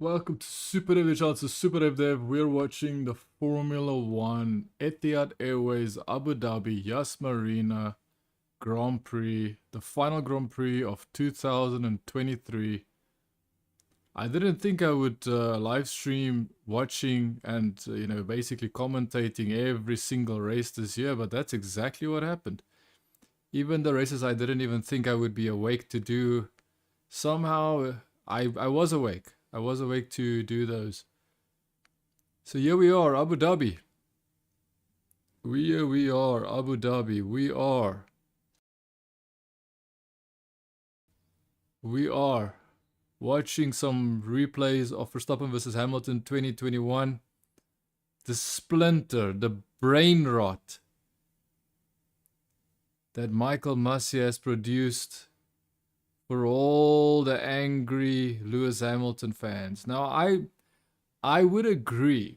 Welcome to SuperDavedevYT, it's SuperDavedev. We're watching the Formula 1 Etihad Airways Abu Dhabi Marina Grand Prix, the final Grand Prix of 2023. I didn't think I would live stream watching and basically commentating every single race this year, but that's exactly what happened. Even the races I didn't even think I would be awake to do, somehow I was awake. I was awake to do those. So here we are, Abu Dhabi. We are, Abu Dhabi. We are watching some replays of Verstappen versus Hamilton 2021. The splinter, the brain rot that Michael Masi has produced for all the angry Lewis Hamilton fans. Now, I would agree.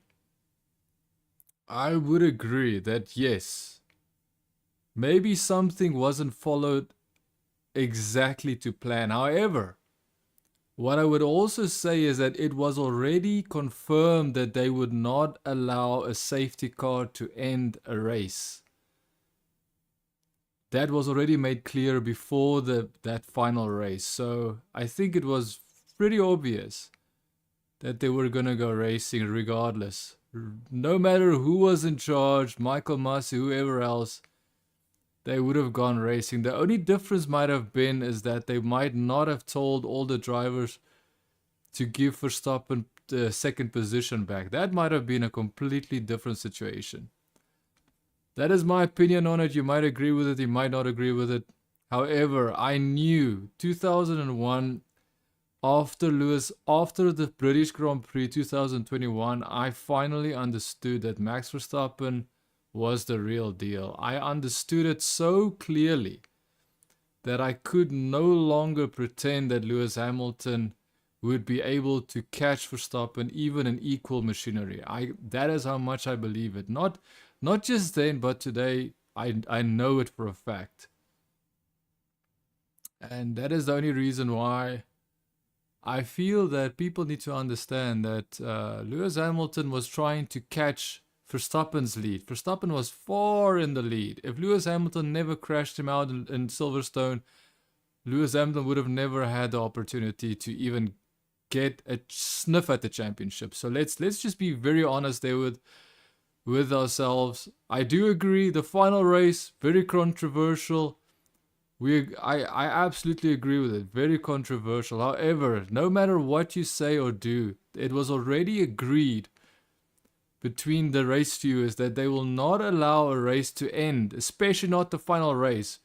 I would agree that yes, maybe something wasn't followed exactly to plan. However, what I would also say is that it was already confirmed that they would not allow a safety car to end a race. That was already made clear before that final race. So I think it was pretty obvious that they were going to go racing regardless. No matter who was in charge, Michael Masi, whoever else, they would have gone racing. The only difference might have been is that they might not have told all the drivers to give Verstappen the second position back. That might have been a completely different situation. That is my opinion on it. You might agree with it, you might not agree with it. However, I knew 2001, after the British Grand Prix 2021, I finally understood that Max Verstappen was the real deal. I understood it so clearly that I could no longer pretend that Lewis Hamilton would be able to catch Verstappen even in equal machinery. That is how much I believe it. Not just then, but today, I know it for a fact. And that is the only reason why I feel that people need to understand that Lewis Hamilton was trying to catch Verstappen's lead. Verstappen was far in the lead. If Lewis Hamilton never crashed him out in Silverstone, Lewis Hamilton would have never had the opportunity to even get a sniff at the championship. So let's just be very honest there with ourselves. I do agree, the final race, very controversial. I absolutely agree with it, very controversial. However, no matter what you say or do, it was already agreed between the race stewards that they will not allow a race to end, especially not the final race,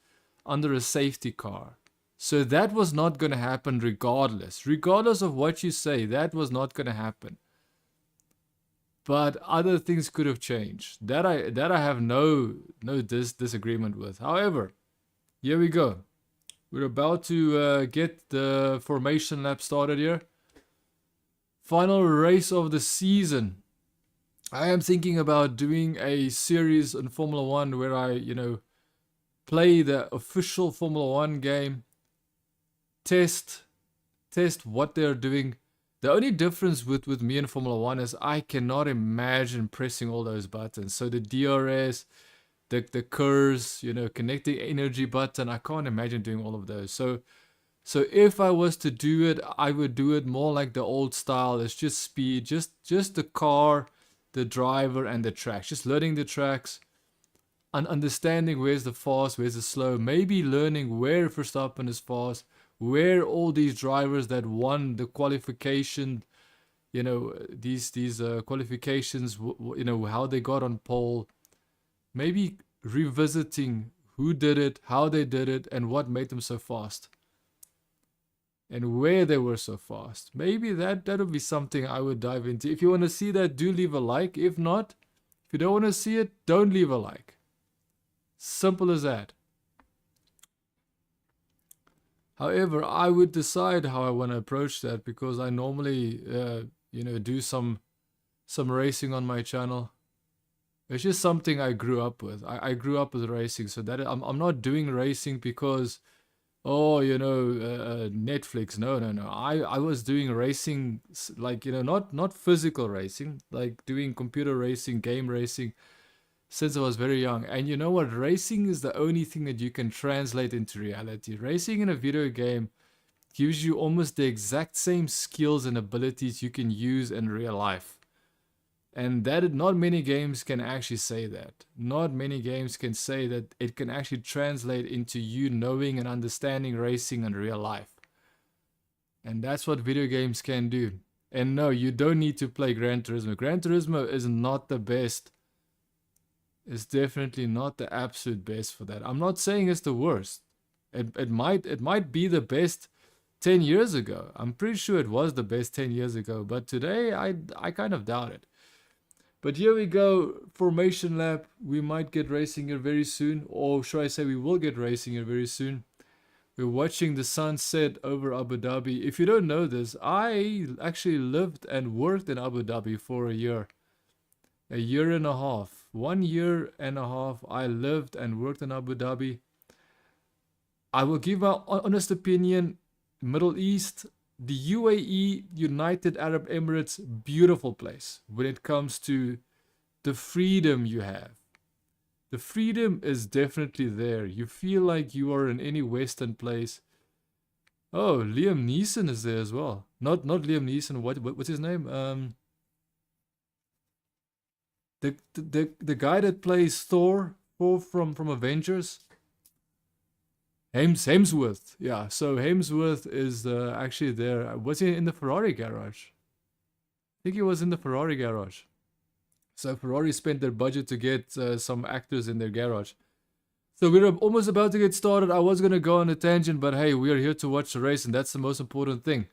under a safety car. So that was not going to happen regardless of what you say. That was not going to happen. But other things could have changed. That I have no disagreement with. However, here we go. We're about to get the formation lap started here. Final race of the season. I am thinking about doing a series in Formula 1 where I, play the official Formula 1 game. Test what they're doing. The only difference with me in Formula 1 is I cannot imagine pressing all those buttons. So the DRS, the curves, connecting energy button, I can't imagine doing all of those. So if I was to do it, I would do it more like the old style. It's just speed, just the car, the driver, and the tracks. Just learning the tracks and understanding where's the fast, where's the slow. Maybe learning where Verstappen is fast, where all these drivers that won the qualification, these qualifications, how they got on pole. Maybe revisiting who did it, how they did it, and what made them so fast. And where they were so fast. Maybe that would be something I would dive into. If you want to see that, do leave a like. If not, if you don't want to see it, don't leave a like. Simple as that. However, I would decide how I want to approach that because I normally, do some racing on my channel. It's just something I grew up with. I grew up with racing, so that I'm not doing racing because oh, Netflix. No, no, no. I was doing racing, like, not physical racing, like doing computer racing, game racing since I was very young. And you know what? Racing is the only thing that you can translate into reality. Racing in a video game gives you almost the exact same skills and abilities you can use in real life. And that not many games can actually say that. Not many games can say that it can actually translate into you knowing and understanding racing in real life. And that's what video games can do. And no, you don't need to play Gran Turismo. Gran Turismo is not the best. It's definitely not the absolute best for that. I'm not saying it's the worst. It might be the best 10 years ago. I'm pretty sure it was the best 10 years ago. But today, I kind of doubt it. But here we go, Formation Lab. We might get racing here very soon. Or should I say we will get racing here very soon. We're watching the sunset over Abu Dhabi. If you don't know this, I actually lived and worked in Abu Dhabi for a year. A year and a half. 1 year and a half I lived and worked in Abu Dhabi. I will give my honest opinion. Middle East, the U.A.E, United Arab Emirates, beautiful place when it comes to the freedom you have. The freedom is definitely there. You feel like you are in any Western place. Oh, Liam Neeson is there as well. Not Liam Neeson. What's his name? The guy that plays Thor from Avengers. Hemsworth. Yeah, so Hemsworth is actually there. Was he in the Ferrari garage? I think he was in the Ferrari garage. So Ferrari spent their budget to get some actors in their garage. So we're almost about to get started. I was going to go on a tangent, but hey, we are here to watch the race, and that's the most important thing.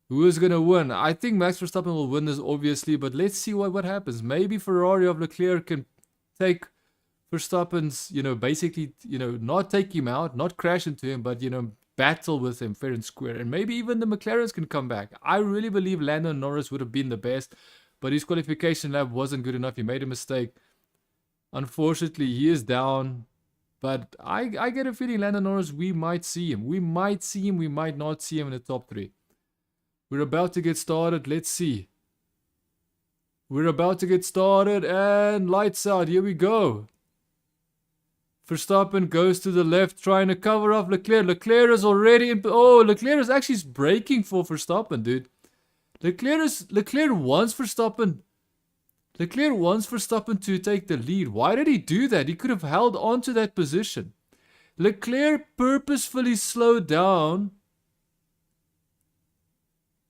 Who is going to win? I think Max Verstappen will win this, obviously, but let's see what happens. Maybe Ferrari of Leclerc can take Verstappen's, basically, not take him out, not crash into him, but, battle with him fair and square. And maybe even the McLarens can come back. I really believe Lando Norris would have been the best, but his qualification lap wasn't good enough. He made a mistake. Unfortunately, he is down. But I get a feeling Lando Norris, we might see him. We might see him, we might not see him in the top 3. We're about to get started. Let's see. We're about to get started and lights out. Here we go. Verstappen goes to the left, trying to cover off Leclerc. Leclerc is already in. Oh, Leclerc is actually braking for Verstappen, dude. Leclerc wants Verstappen. Leclerc wants Verstappen to take the lead. Why did he do that? He could have held on to that position. Leclerc purposefully slowed down.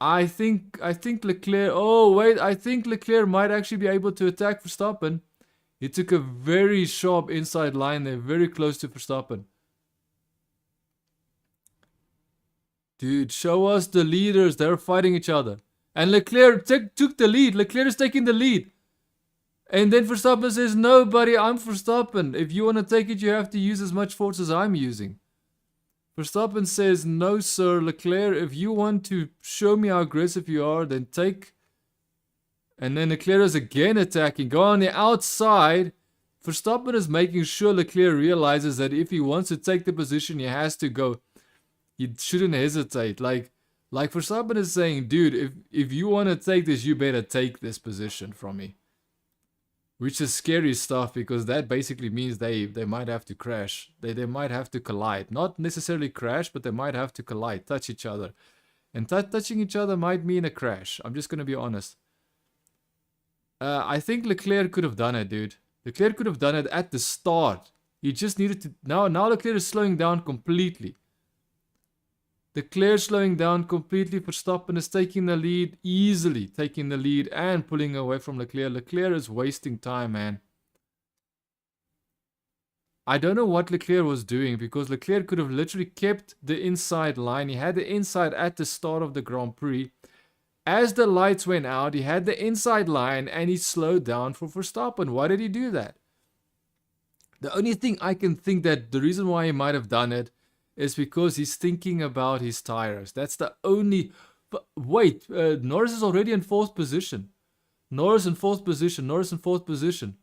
I think Leclerc. Oh wait, I think Leclerc might actually be able to attack Verstappen. He took a very sharp inside line there, very close to Verstappen. Dude, show us the leaders. They're fighting each other. And Leclerc took the lead. Leclerc is taking the lead. And then Verstappen says, no, buddy, I'm Verstappen. If you want to take it, you have to use as much force as I'm using. Verstappen says, no, sir, Leclerc, if you want to show me how aggressive you are, then take. And then Leclerc is again attacking. Go on the outside. Verstappen is making sure Leclerc realizes that if he wants to take the position, he has to go. He shouldn't hesitate. Like Verstappen is saying, dude, if you want to take this, you better take this position from me. Which is scary stuff, because that basically means they might have to crash. They might have to collide. Not necessarily crash, but they might have to collide, touch each other. And touching each other might mean a crash. I'm just going to be honest. I think Leclerc could have done it, dude. Leclerc could have done it at the start. He just needed to... Now Leclerc is slowing down completely. Leclerc slowing down completely. Verstappen is taking the lead, easily taking the lead and pulling away from Leclerc. Leclerc is wasting time, man. I don't know what Leclerc was doing, because Leclerc could have literally kept the inside line. He had the inside at the start of the Grand Prix. As the lights went out, he had the inside line and he slowed down for Verstappen. Why did he do that? The only thing I can think that the reason why he might have done it is because he's thinking about his tires. That's the only... But wait, Norris is already in 4th position. Norris in 4th position.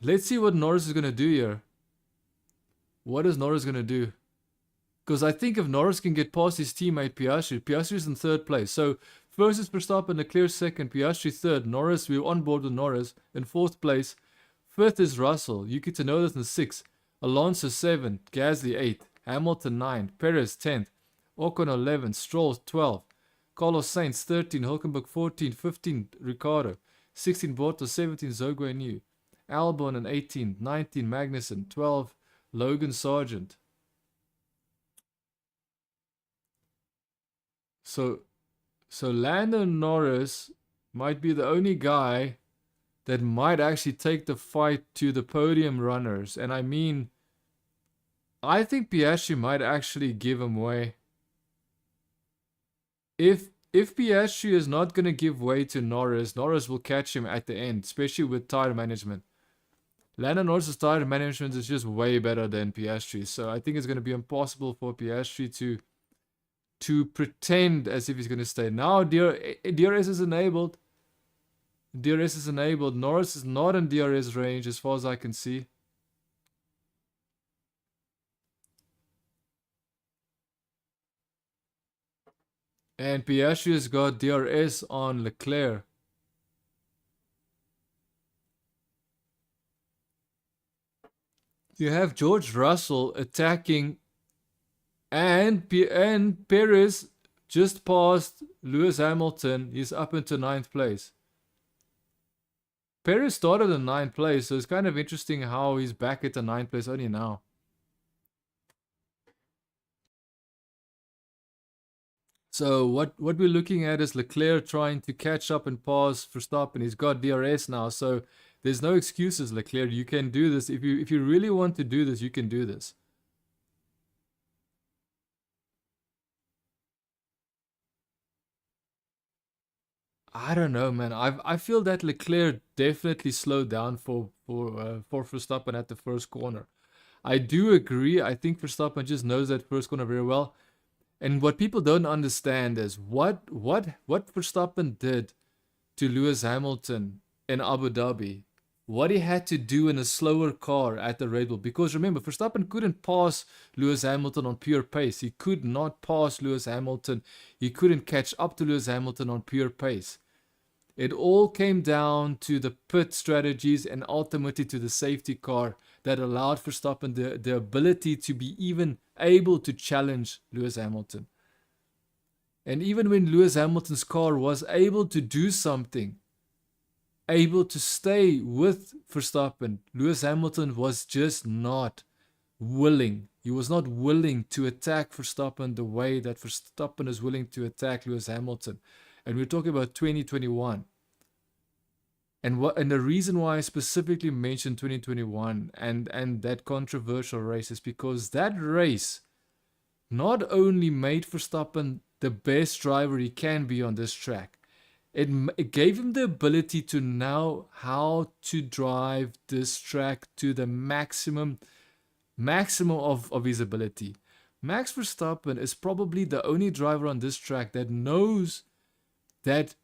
Let's see what Norris is going to do here. What is Norris going to do? Because I think if Norris can get past his teammate Piastri is in third place. So first is Verstappen, Leclerc second, Piastri third, Norris, we're on board with Norris in fourth place. Fifth is Russell, Yuki Tsunoda's in sixth, Alonso seventh, Gasly eighth, Hamilton ninth, Perez 10th, Ocon 11th, Stroll 12th, Carlos Sainz 13, Hülkenberg 14, 15, Ricciardo, 16, Bottas, 17, Zhou New, Albon and 18, 19, Magnussen, 12, Logan Sargent. So Lando Norris might be the only guy that might actually take the fight to the podium runners. And I mean, I think Piastri might actually give him way. If Piastri is not going to give way to Norris, Norris will catch him at the end, especially with tire management. Lando Norris's tire management is just way better than Piastri. So I think it's going to be impossible for Piastri to pretend as if he's going to stay. Now DRS is enabled. DRS is enabled. Norris is not in DRS range as far as I can see. And Piastri has got DRS on Leclerc. You have George Russell attacking, and Perez just passed Lewis Hamilton. He's up into 9th place. Perez started in 9th place, so it's kind of interesting how he's back at the 9th place only now. So what we're looking at is Leclerc trying to catch up and pass Verstappen. He's got DRS now, so there's no excuses, Leclerc. You can do this. If you really want to do this, you can do this. I don't know, man. I feel that Leclerc definitely slowed down for Verstappen at the first corner. I do agree. I think Verstappen just knows that first corner very well. And what people don't understand is what Verstappen did to Lewis Hamilton in Abu Dhabi. What he had to do in a slower car at the Red Bull. Because remember, Verstappen couldn't pass Lewis Hamilton on pure pace. He could not pass Lewis Hamilton. He couldn't catch up to Lewis Hamilton on pure pace. It all came down to the pit strategies and ultimately to the safety car that allowed Verstappen the ability to be even able to challenge Lewis Hamilton. And even when Lewis Hamilton's car was able to do something, able to stay with Verstappen, Lewis Hamilton was just not willing. He was not willing to attack Verstappen the way that Verstappen is willing to attack Lewis Hamilton. And we're talking about 2021. And the reason why I specifically mentioned 2021 and that controversial race is because that race not only made Verstappen the best driver he can be on this track, it gave him the ability to know how to drive this track to the maximum of his ability. Max Verstappen is probably the only driver on this track that knows that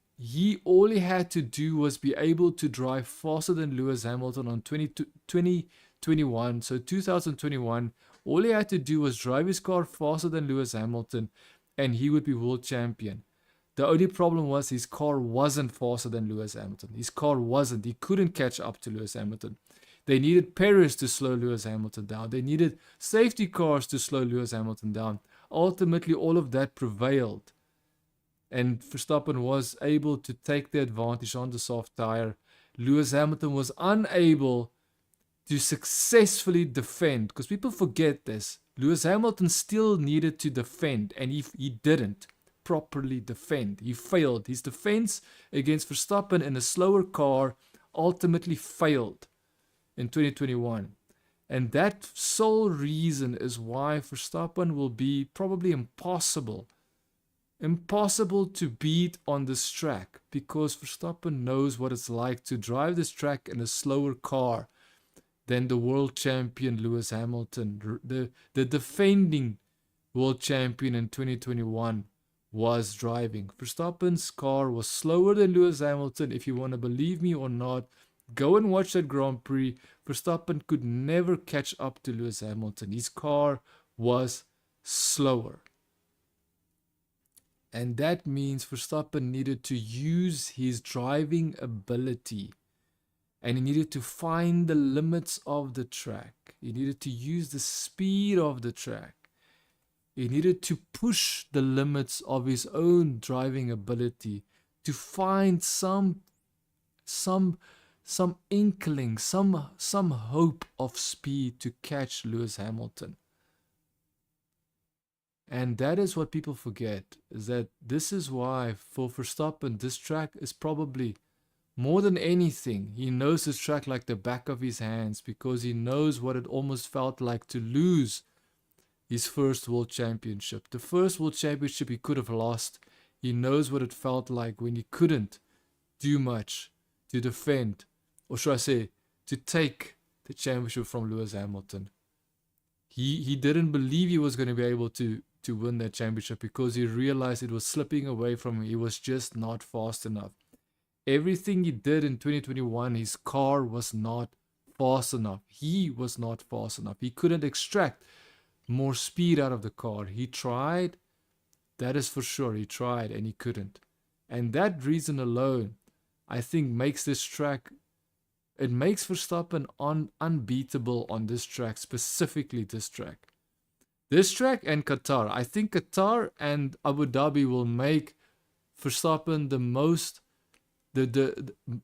all he had to do was be able to drive faster than Lewis Hamilton on 2021. So 2021, all he had to do was drive his car faster than Lewis Hamilton and he would be world champion. The only problem was his car wasn't faster than Lewis Hamilton. His car wasn't. He couldn't catch up to Lewis Hamilton. They needed Perez to slow Lewis Hamilton down. They needed safety cars to slow Lewis Hamilton down. Ultimately, all of that prevailed. And Verstappen was able to take the advantage on the soft tire. Lewis Hamilton was unable to successfully defend. Because people forget this. Lewis Hamilton still needed to defend. And he didn't properly defend. He failed. His defense against Verstappen in a slower car ultimately failed in 2021. And that sole reason is why Verstappen will be probably impossible to beat on this track, because Verstappen knows what it's like to drive this track in a slower car than the world champion Lewis Hamilton, the defending world champion in 2021 was driving. Verstappen's car was slower than Lewis Hamilton. If you want to believe me or not, Go and watch that Grand Prix. Verstappen could never catch up to Lewis Hamilton. His car was slower. And that means Verstappen needed to use his driving ability. And he needed to find the limits of the track. He needed to use the speed of the track. He needed to push the limits of his own driving ability to find some inkling, some hope of speed to catch Lewis Hamilton. And that is what people forget, is that this is why for Verstappen, this track is probably more than anything, he knows this track like the back of his hands, because he knows what it almost felt like to lose his first world championship. The first world championship he could have lost. He knows what it felt like when he couldn't do much to defend, or should I say, to take the championship from Lewis Hamilton. He didn't believe he was going to be able to win that championship because he realized it was slipping away from him. He was just not fast enough. Everything he did in 2021, his car was not fast enough. He was not fast enough. He couldn't extract more speed out of the car. He tried, that is for sure. He tried and he couldn't. And that reason alone, I think, makes this track, it makes Verstappen unbeatable on this track, specifically this track. This track and Qatar. I think Qatar and Abu Dhabi will make Verstappen the most,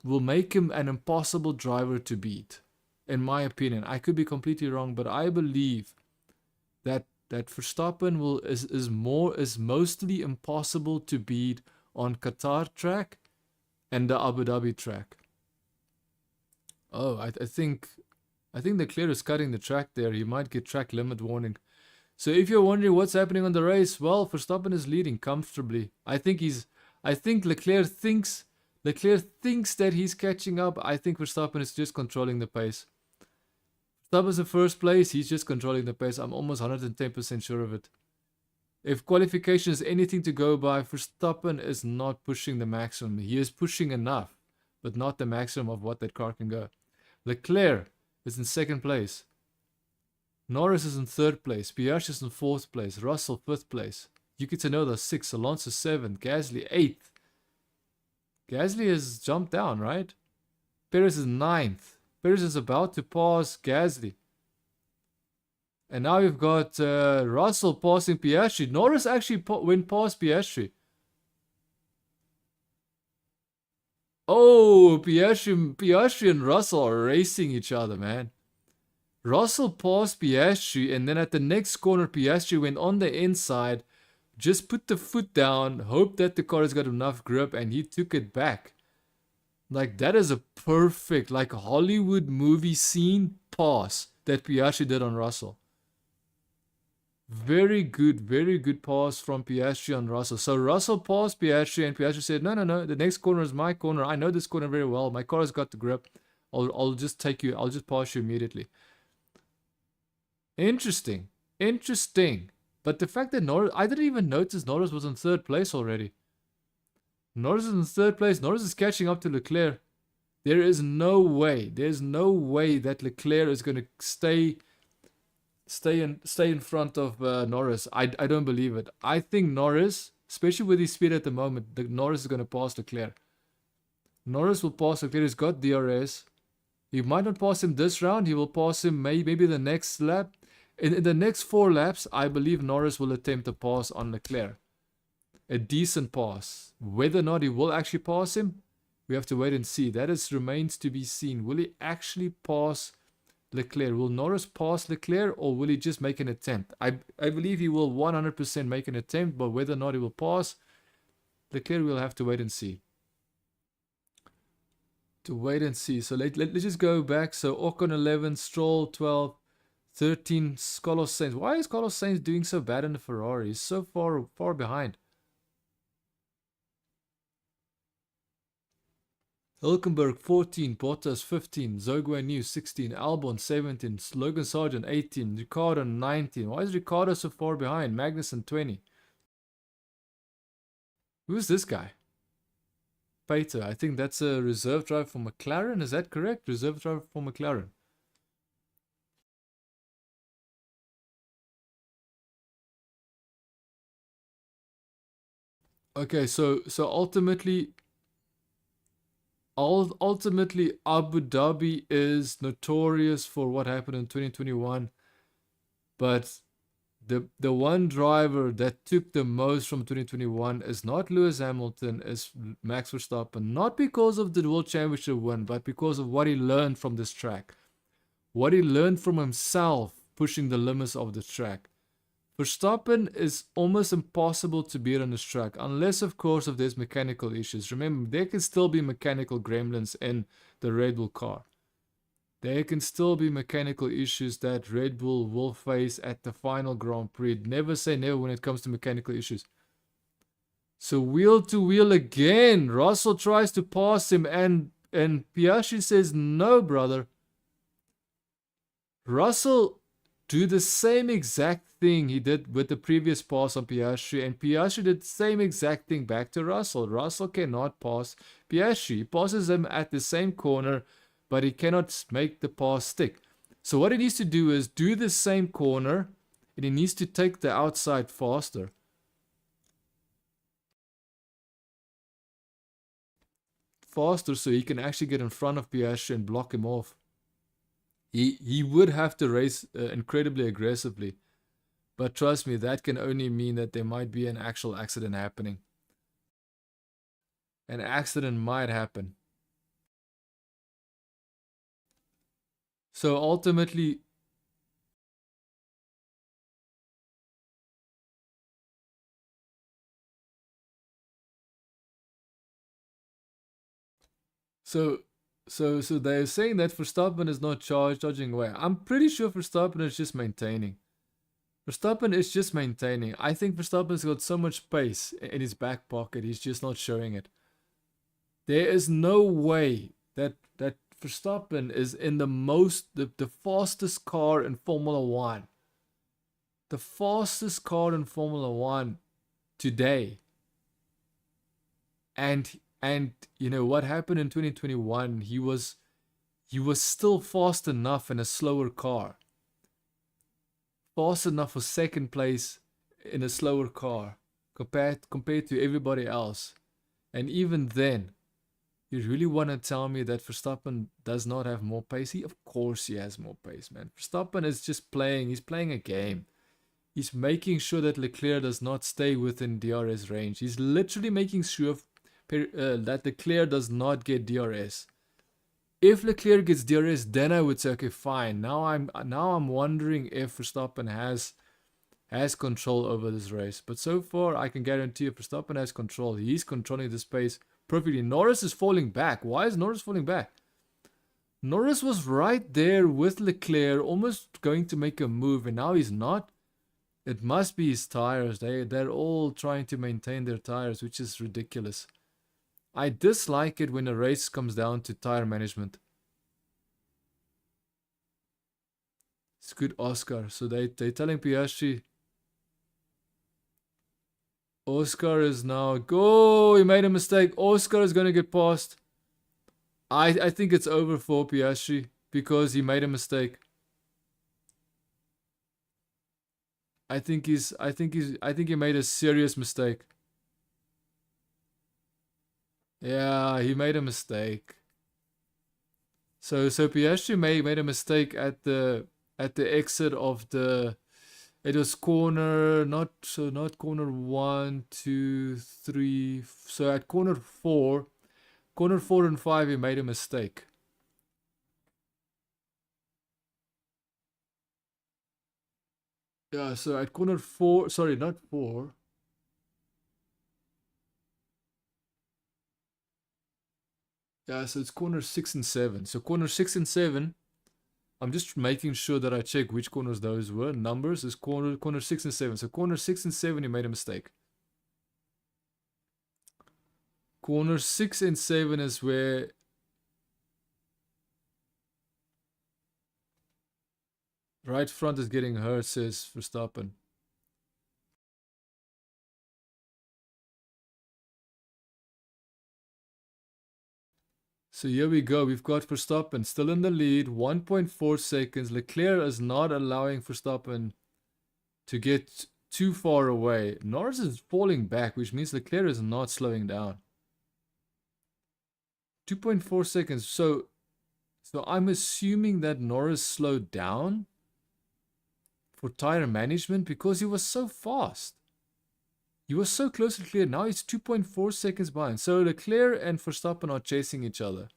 will make him an impossible driver to beat, in my opinion. I could be completely wrong, but I believe that Verstappen is mostly impossible to beat on Qatar track and the Abu Dhabi track. Oh, I think Leclerc is cutting the track there. He might get track limit warning. So if you're wondering what's happening on the race, well, Verstappen is leading comfortably. I think Leclerc thinks that he's catching up. I think Verstappen is just controlling the pace. Verstappen's in first place. He's just controlling the pace. I'm almost 110% sure of it. If qualification is anything to go by, Verstappen is not pushing the maximum. He is pushing enough, but not the maximum of what that car can go. Leclerc is in second place. Norris is in third place. Piastri is in fourth place. Russell, fifth place. Yuki Tsunoda, sixth. Alonso, seventh. Gasly, eighth. Gasly has jumped down, right? Perez is ninth. Perez is about to pass Gasly. And now you've got Russell passing Piastri. Norris actually went past Piastri. Oh, Piastri and Russell are racing each other, man. Russell passed Piastri, and then at the next corner, Piastri went on the inside, just put the foot down, hoped that the car has got enough grip, and he took it back. Like, that is a perfect, like, Hollywood movie scene pass that Piastri did on Russell. Very good pass from Piastri on Russell. So Russell passed Piastri, and Piastri said, no, the next corner is my corner. I know this corner very well. My car has got the grip. I'll just take you. I'll just pass you immediately. Interesting. But the fact that Norris, I didn't even notice Norris was in third place already. Norris is in third place. Norris is catching up to Leclerc. There's no way that Leclerc is going to stay in front of Norris. I don't believe it. I think Norris, especially with his speed at the moment, Norris is going to pass Leclerc. Norris will pass Leclerc. He's got DRS. He might not pass him this round. He will pass him maybe the next lap. In the next 4 laps, I believe Norris will attempt a pass on Leclerc. A decent pass. Whether or not he will actually pass him, we have to wait and see. That remains to be seen. Will he actually pass Leclerc? Will Norris pass Leclerc, or will he just make an attempt? I believe he will 100% make an attempt, but whether or not he will pass Leclerc, we'll have to wait and see. So let's just go back. So Ocon 11, Stroll 12, 13, Carlos Sainz. Why is Carlos Sainz doing so bad in the Ferrari? He's so far behind. Hülkenberg 14, Bottas 15, Zhou New 16, Albon 17, Logan Sargent 18, Ricciardo 19. Why is Ricciardo so far behind? Magnussen 20. Who's this guy? Pater. I think that's a reserve driver for McLaren. Is that correct? Reserve driver for McLaren. Okay, so ultimately Abu Dhabi is notorious for what happened in 2021, but the one driver that took the most from 2021 is not Lewis Hamilton, is Max Verstappen. Not because of the World Championship win, but because of what he learned from this track. What he learned from himself pushing the limits of the track. Verstappen is almost impossible to beat on this track, unless of course if there's mechanical issues. Remember, there can still be mechanical gremlins in the Red Bull car. There can still be mechanical issues that Red Bull will face at the final Grand Prix. Never say never when it comes to mechanical issues. So wheel to wheel again. Russell tries to pass him and Piastri says, no, brother. Russell do the same exact thing he did with the previous pass on Piastri, and Piastri did the same exact thing back to Russell. Russell cannot pass Piastri. He passes him at the same corner, but he cannot make the pass stick. So what he needs to do is do the same corner, and he needs to take the outside faster. Faster so he can actually get in front of Piastri and block him off. He would have to race incredibly aggressively. But trust me, that can only mean that there might be an actual accident happening. An accident might happen. So ultimately, so they're saying that Verstappen is not charging away. I'm pretty sure Verstappen is just maintaining. Verstappen is just maintaining. I think Verstappen's got so much pace in his back pocket, he's just not showing it. There is no way that Verstappen is in the fastest car in Formula 1. The fastest car in Formula 1 today. And you know what happened in 2021, he was still fast enough in a slower car. Fast enough for second place in a slower car compared to everybody else. And even then, you really want to tell me that Verstappen does not have more pace? Of course he has more pace, man. Verstappen is just playing. He's playing a game. He's making sure that Leclerc does not stay within DRS range. He's literally making sure that Leclerc does not get DRS. If Leclerc gets DRS, then I would say, okay, fine. Now I'm wondering if Verstappen has control over this race. But so far, I can guarantee you Verstappen has control. He's controlling the space perfectly. Norris is falling back. Why is Norris falling back? Norris was right there with Leclerc, almost going to make a move, and now he's not. It must be his tires. They're all trying to maintain their tires, which is ridiculous. I dislike it when a race comes down to tire management. It's good, Oscar. So they're telling Piastri. Oscar is now... Go! He made a mistake. Oscar is going to get past. I think it's over for Piastri because he made a mistake. I think he made a serious mistake. Yeah, he made a mistake. So Piastri made a mistake at the exit of the... It was corner, not corner 1, 2, 3. So at corner 4 and 5, he made a mistake. Yeah, so at corner 4, sorry, not 4. Yeah, so it's corner 6 and 7. So corner 6 and 7, I'm just making sure that I check which corners those were. Numbers is corner 6 and 7. So corner 6 and 7, he made a mistake. Corner 6 and 7 is where... Right front is getting hurt, says Verstappen. So here we go. We've got Verstappen still in the lead, 1.4 seconds. Leclerc is not allowing Verstappen to get too far away. Norris is falling back, which means Leclerc is not slowing down. 2.4 seconds. So I'm assuming that Norris slowed down for tire management because he was so fast. He was so close to Leclerc. Now he's 2.4 seconds behind. So Leclerc and Verstappen are chasing each other.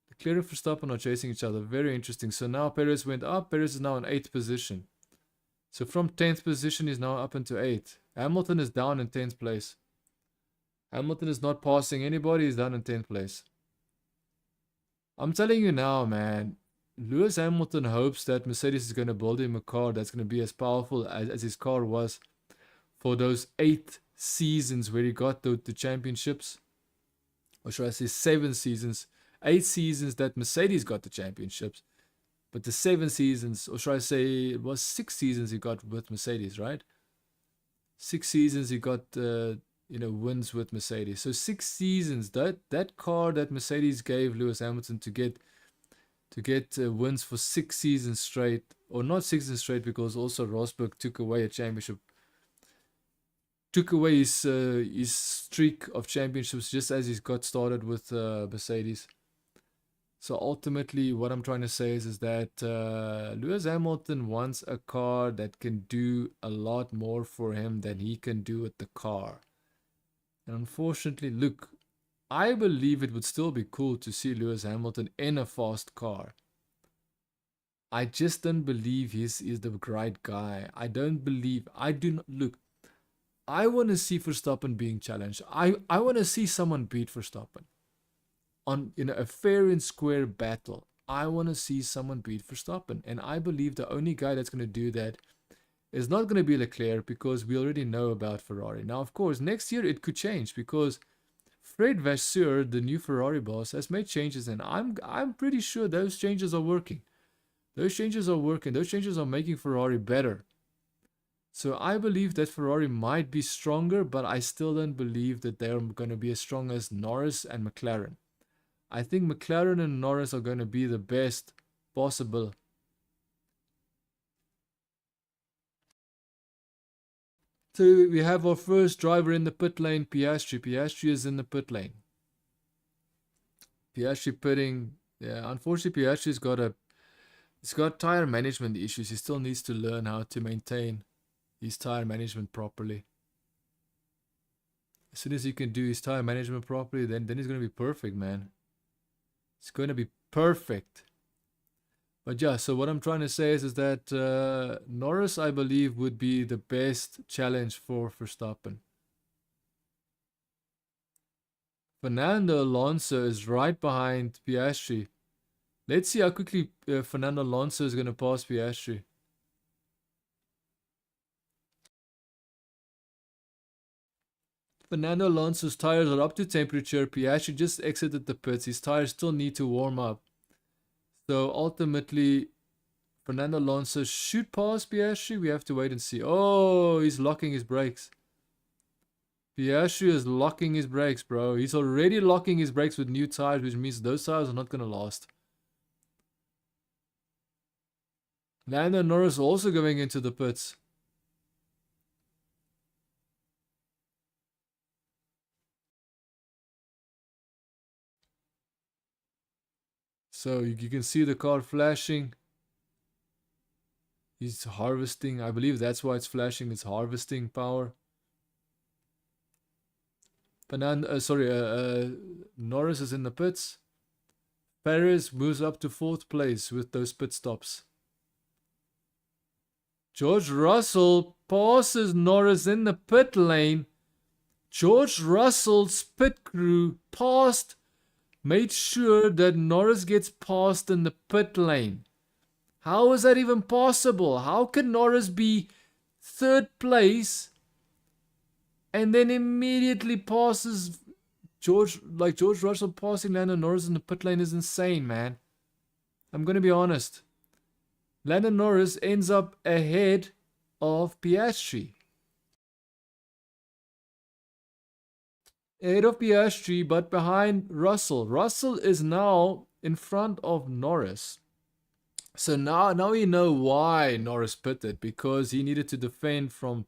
Leclerc and Verstappen are chasing each other. Very interesting. So now Perez went up. Perez is now in 8th position. So from 10th position, he's now up into 8th. Hamilton is down in 10th place. Hamilton is not passing anybody. He's down in 10th place. I'm telling you now, man. Lewis Hamilton hopes that Mercedes is going to build him a car that's going to be as powerful as his car was for those 8 seasons where he got the championships. Or should I say 7 seasons. 8 seasons that Mercedes got the championships. But the 7 seasons, or should I say it was 6 seasons he got with Mercedes, right? 6 seasons he got wins with Mercedes. So 6 seasons, that car that Mercedes gave Lewis Hamilton to get wins for 6 seasons straight, or not 6 seasons straight, because also Rosberg took away a championship, took away his streak of championships just as he got started with Mercedes. So ultimately, what I'm trying to say is that Lewis Hamilton wants a car that can do a lot more for him than he can do with the car. And unfortunately, look, I believe it would still be cool to see Lewis Hamilton in a fast car. I just don't believe he's the right guy. I do not, look, I want to see Verstappen being challenged. I want to see someone beat Verstappen. On a fair and square battle. I want to see someone beat Verstappen. And I believe the only guy that's going to do that is not going to be Leclerc, because we already know about Ferrari. Now, of course, next year it could change because Fred Vasseur, the new Ferrari boss, has made changes, and I'm pretty sure those changes are working. Those changes are working. Those changes are making Ferrari better. So I believe that Ferrari might be stronger, but I still don't believe that they're going to be as strong as Norris and McLaren. I think McLaren and Norris are going to be the best possible. So we have our first driver in the pit lane, Piastri. Piastri is in the pit lane. Piastri pitting. Yeah, unfortunately, Piastri's got tire management issues. He still needs to learn how to maintain his tire management properly. As soon as he can do his tire management properly, then he's going to be perfect, man. It's going to be perfect. But yeah, so what I'm trying to say is that Norris, I believe, would be the best challenge for Verstappen. Fernando Alonso is right behind Piastri. Let's see how quickly Fernando Alonso is going to pass Piastri. Fernando Alonso's tires are up to temperature. Piastri just exited the pits. His tires still need to warm up. So ultimately, Fernando Alonso should pass Piastri. We have to wait and see. Oh, he's locking his brakes. Piastri is locking his brakes, bro. He's already locking his brakes with new tires, which means those tires are not going to last. Lando Norris also going into the pits. So you can see the car flashing. He's harvesting. I believe that's why it's flashing. It's harvesting power. Norris is in the pits. Perez moves up to 4th place with those pit stops. George Russell passes Norris in the pit lane. George Russell's pit crew made sure that Norris gets passed in the pit lane. How is that even possible? How can Norris be 3rd place and then immediately passes George Russell? Passing Lando Norris in the pit lane is insane, man. I'm going to be honest. Lando Norris ends up ahead of Piastri. Ahead of Piastri, but behind Russell. Russell is now in front of Norris. So now we know why Norris pitted, because he needed to defend from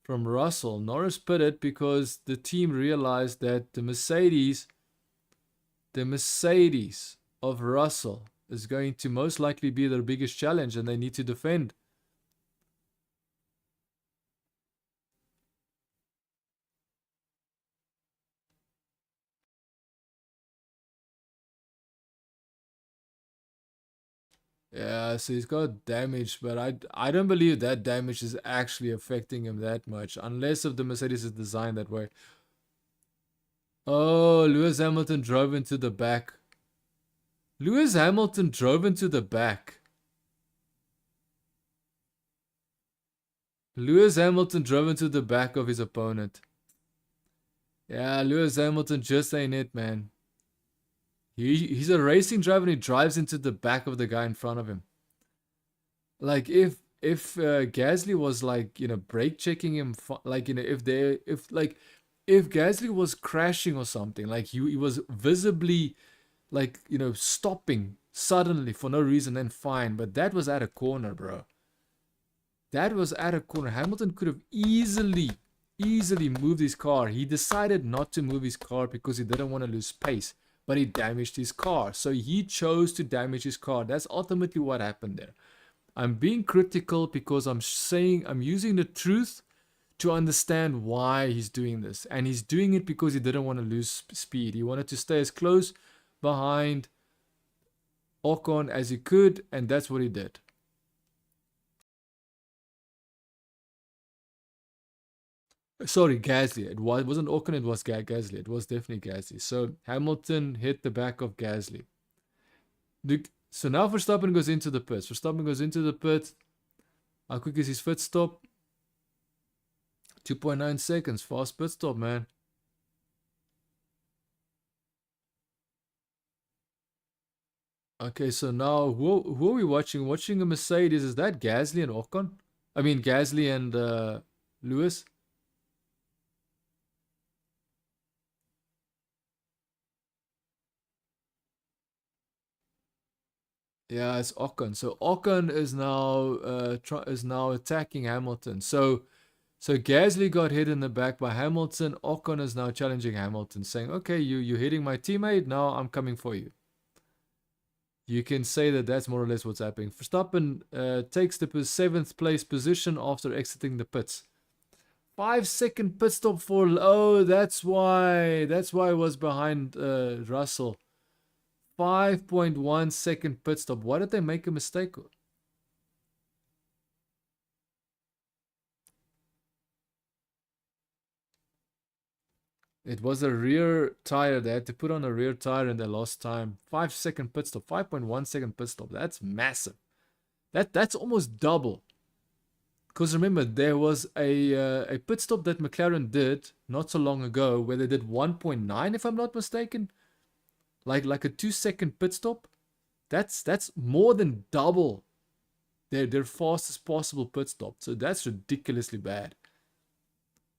Russell. Norris pitted because the team realized that the Mercedes of Russell is going to most likely be their biggest challenge, and they need to defend. Yeah, so he's got damage, but I don't believe that damage is actually affecting him that much, unless if the Mercedes is designed that way. Oh, Lewis Hamilton drove into the back. Lewis Hamilton drove into the back. Lewis Hamilton drove into the back of his opponent. Yeah, Lewis Hamilton just ain't it, man. He's a racing driver and he drives into the back of the guy in front of him. Like if Gasly was like, brake checking him, like, if Gasly was crashing or something, like he was visibly like, stopping suddenly for no reason, then fine. But that was at a corner, bro. That was at a corner. Hamilton could have easily moved his car. He decided not to move his car because he didn't want to lose pace, but he damaged his car. So he chose to damage his car. That's ultimately what happened there. I'm being critical because I'm using the truth to understand why he's doing this. And he's doing it because he didn't want to lose speed. He wanted to stay as close behind Ocon as he could, and that's what he did. Sorry, Gasly. It wasn't Ocon, it was Gasly. It was definitely Gasly. So Hamilton hit the back of Gasly. So now Verstappen goes into the pits. How quick is his pit stop? 2.9 seconds. Fast pit stop, man. Okay, so now who are we watching? Watching a Mercedes. Is that Gasly and Ocon? I mean, Gasly and Lewis? Yeah, it's Ocon. So Ocon is now attacking Hamilton. So Gasly got hit in the back by Hamilton. Ocon is now challenging Hamilton, saying, "Okay, you're hitting my teammate. Now I'm coming for you." You can say that that's more or less what's happening. Verstappen takes the 7th place position after exiting the pits. 5-second pit stop for... Oh, that's why it was behind Russell. 5.1 second pit stop. Why did they make a mistake? It was a rear tire. They had to put on a rear tire and they lost time. 5-second pit stop. 5.1 second pit stop. That's massive. That's almost double. Because remember, there was a pit stop that McLaren did not so long ago where they did 1.9, if I'm not mistaken. Like a 2-second pit stop. That's more than double their fastest possible pit stop. So that's ridiculously bad.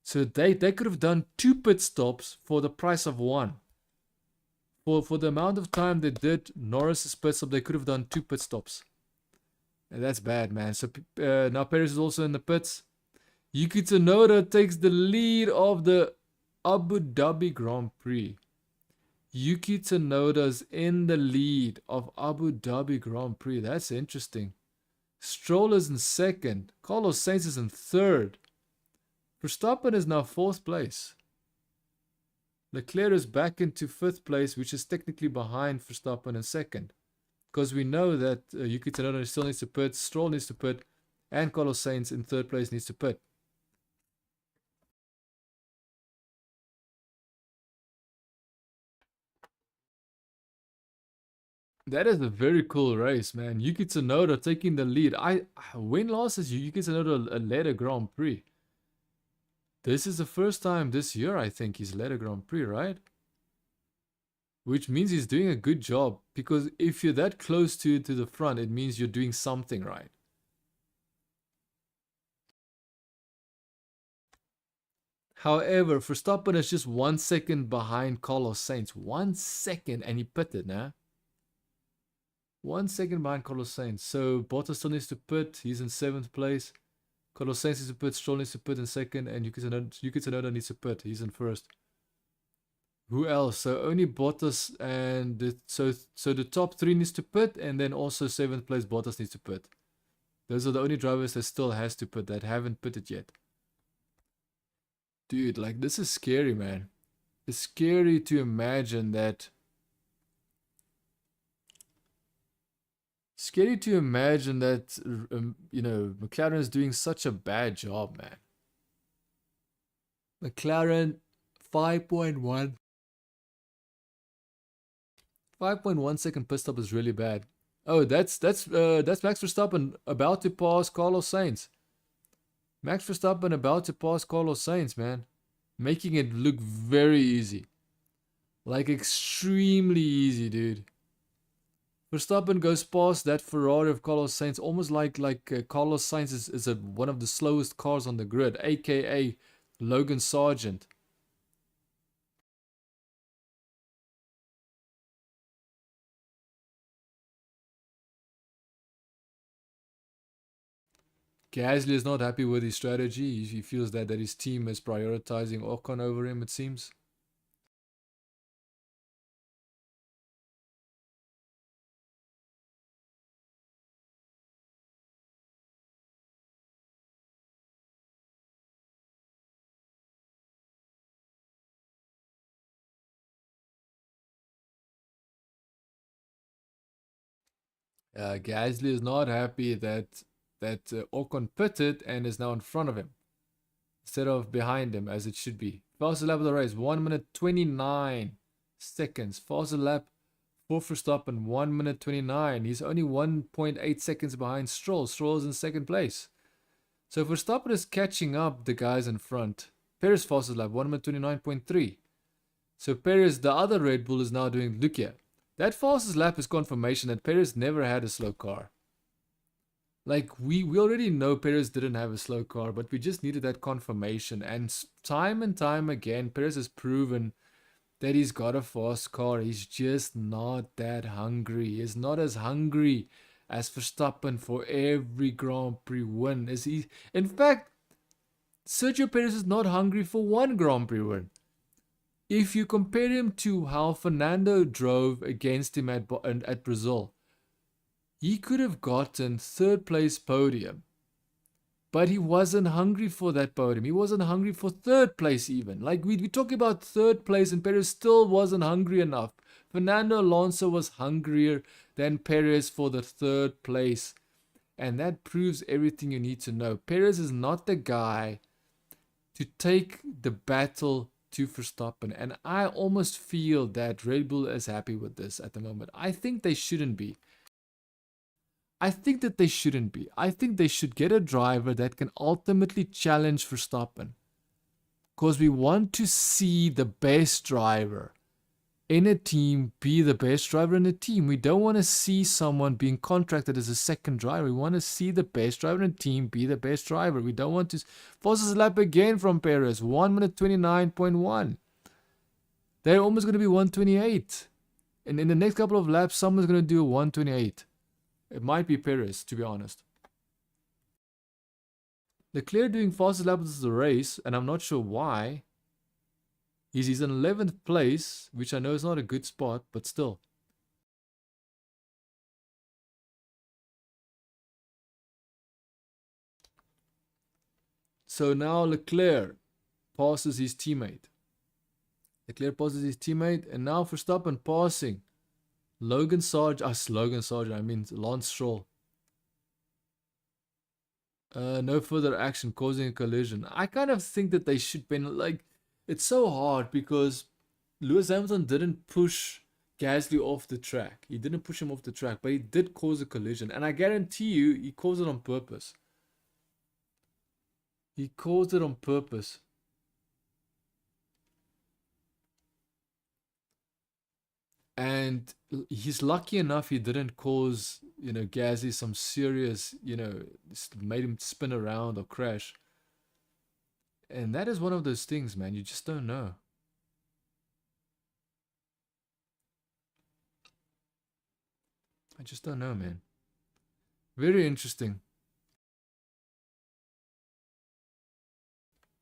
So they could have done 2 pit stops for the price of 1. For the amount of time they did Norris's pit stop, they could have done 2 pit stops. And that's bad, man. So now Perez is also in the pits. Yuki Tsunoda takes the lead of the Abu Dhabi Grand Prix. Yuki Tsunoda's in the lead of Abu Dhabi Grand Prix. That's interesting. Stroll is in 2nd. Carlos Sainz is in 3rd. Verstappen is now 4th place. Leclerc is back into 5th place, which is technically behind Verstappen in 2nd. Because we know that Yuki Tsunoda still needs to pit, Stroll needs to pit, and Carlos Sainz in 3rd place needs to pit. That is a very cool race, man. Yuki Tsunoda taking the lead. When last has Yuki Tsunoda led a Grand Prix? This is the first time this year, I think, he's led a Grand Prix, right? Which means he's doing a good job. Because if you're that close to the front, it means you're doing something right. However, Verstappen is just 1 second behind Carlos Sainz. 1 second, and he pitted, nah? 1 second behind Carlos Sainz. So Bottas still needs to pit. He's in 7th place. Carlos Sainz needs to pit. Stroll needs to pit in 2nd. And Yuki Tsunoda needs to pit. He's in 1st. Who else? So only Bottas and so the top 3 needs to pit, and then also 7th place Bottas needs to pit. Those are the only drivers that still has to pit, that haven't pitted yet. Dude, like, this is scary, man. It's scary to imagine that. Scary to imagine that, you know, McLaren is doing such a bad job, man. McLaren 5.1. 5.1 second pit stop is really bad. Oh, that's Max Verstappen about to pass Carlos Sainz. Max Verstappen about to pass Carlos Sainz, man. Making it look very easy. Like, extremely easy, dude. Verstappen goes past that Ferrari of Carlos Sainz, almost like Carlos Sainz is one of the slowest cars on the grid, aka Logan Sargent. Gasly is not happy with his strategy. He feels that his team is prioritizing Ocon over him, it seems. Gasly is not happy that Ocon pitted and is now in front of him instead of behind him, as it should be. Fastest lap of the race, 1 minute 29 seconds. Fastest lap for Verstappen, 1 minute 29. He's only 1.8 seconds behind Stroll. Stroll is in 2nd place. So Verstappen is catching up the guys in front. Perez fastest lap, 1 minute 29.3. So Perez, the other Red Bull, is now doing, look here. That fastest lap is confirmation that Perez never had a slow car. Like, we already know Perez didn't have a slow car, but we just needed that confirmation. And time again, Perez has proven that he's got a fast car. He's just not that hungry. He's not as hungry as Verstappen for every Grand Prix win. In fact, Sergio Perez is not hungry for one Grand Prix win. If you compare him to how Fernando drove against him at Brazil, he could have gotten 3rd place podium, but he wasn't hungry for that podium. He wasn't hungry for 3rd place even. Like, we talk about 3rd place, and Perez still wasn't hungry enough. Fernando Alonso was hungrier than Perez for the 3rd place, and that proves everything you need to know. Perez is not the guy to take the battle to Verstappen, and I almost feel that Red Bull is happy with this at the moment. I think they shouldn't be. I think that they shouldn't be. I think they should get a driver that can ultimately challenge Verstappen, because we want to see the best driver in a team be the best driver in a team. We don't want to see someone being contracted as a 2nd driver. We want to see the best driver in a team be the best driver. We don't want to. Fastest lap again from Perez, 1 minute 29.1. They're almost going to be 128. And in the next couple of laps, someone's going to do a 128. It might be Perez, to be honest. Leclerc doing fastest lap of the race, and I'm not sure why. He's in 11th place, which I know is not a good spot, but still. So now Leclerc passes his teammate. And now Verstappen passing Lance Stroll. No further action causing a collision. I kind of think that they should be, like, it's so hard because Lewis Hamilton didn't push Gasly off the track. He didn't push him off the track, but he did cause a collision. And I guarantee you, he caused it on purpose. He caused it on purpose. And he's lucky enough he didn't cause, Gasly some serious, made him spin around or crash. And that is one of those things, man. You just don't know. I just don't know, man. Very interesting.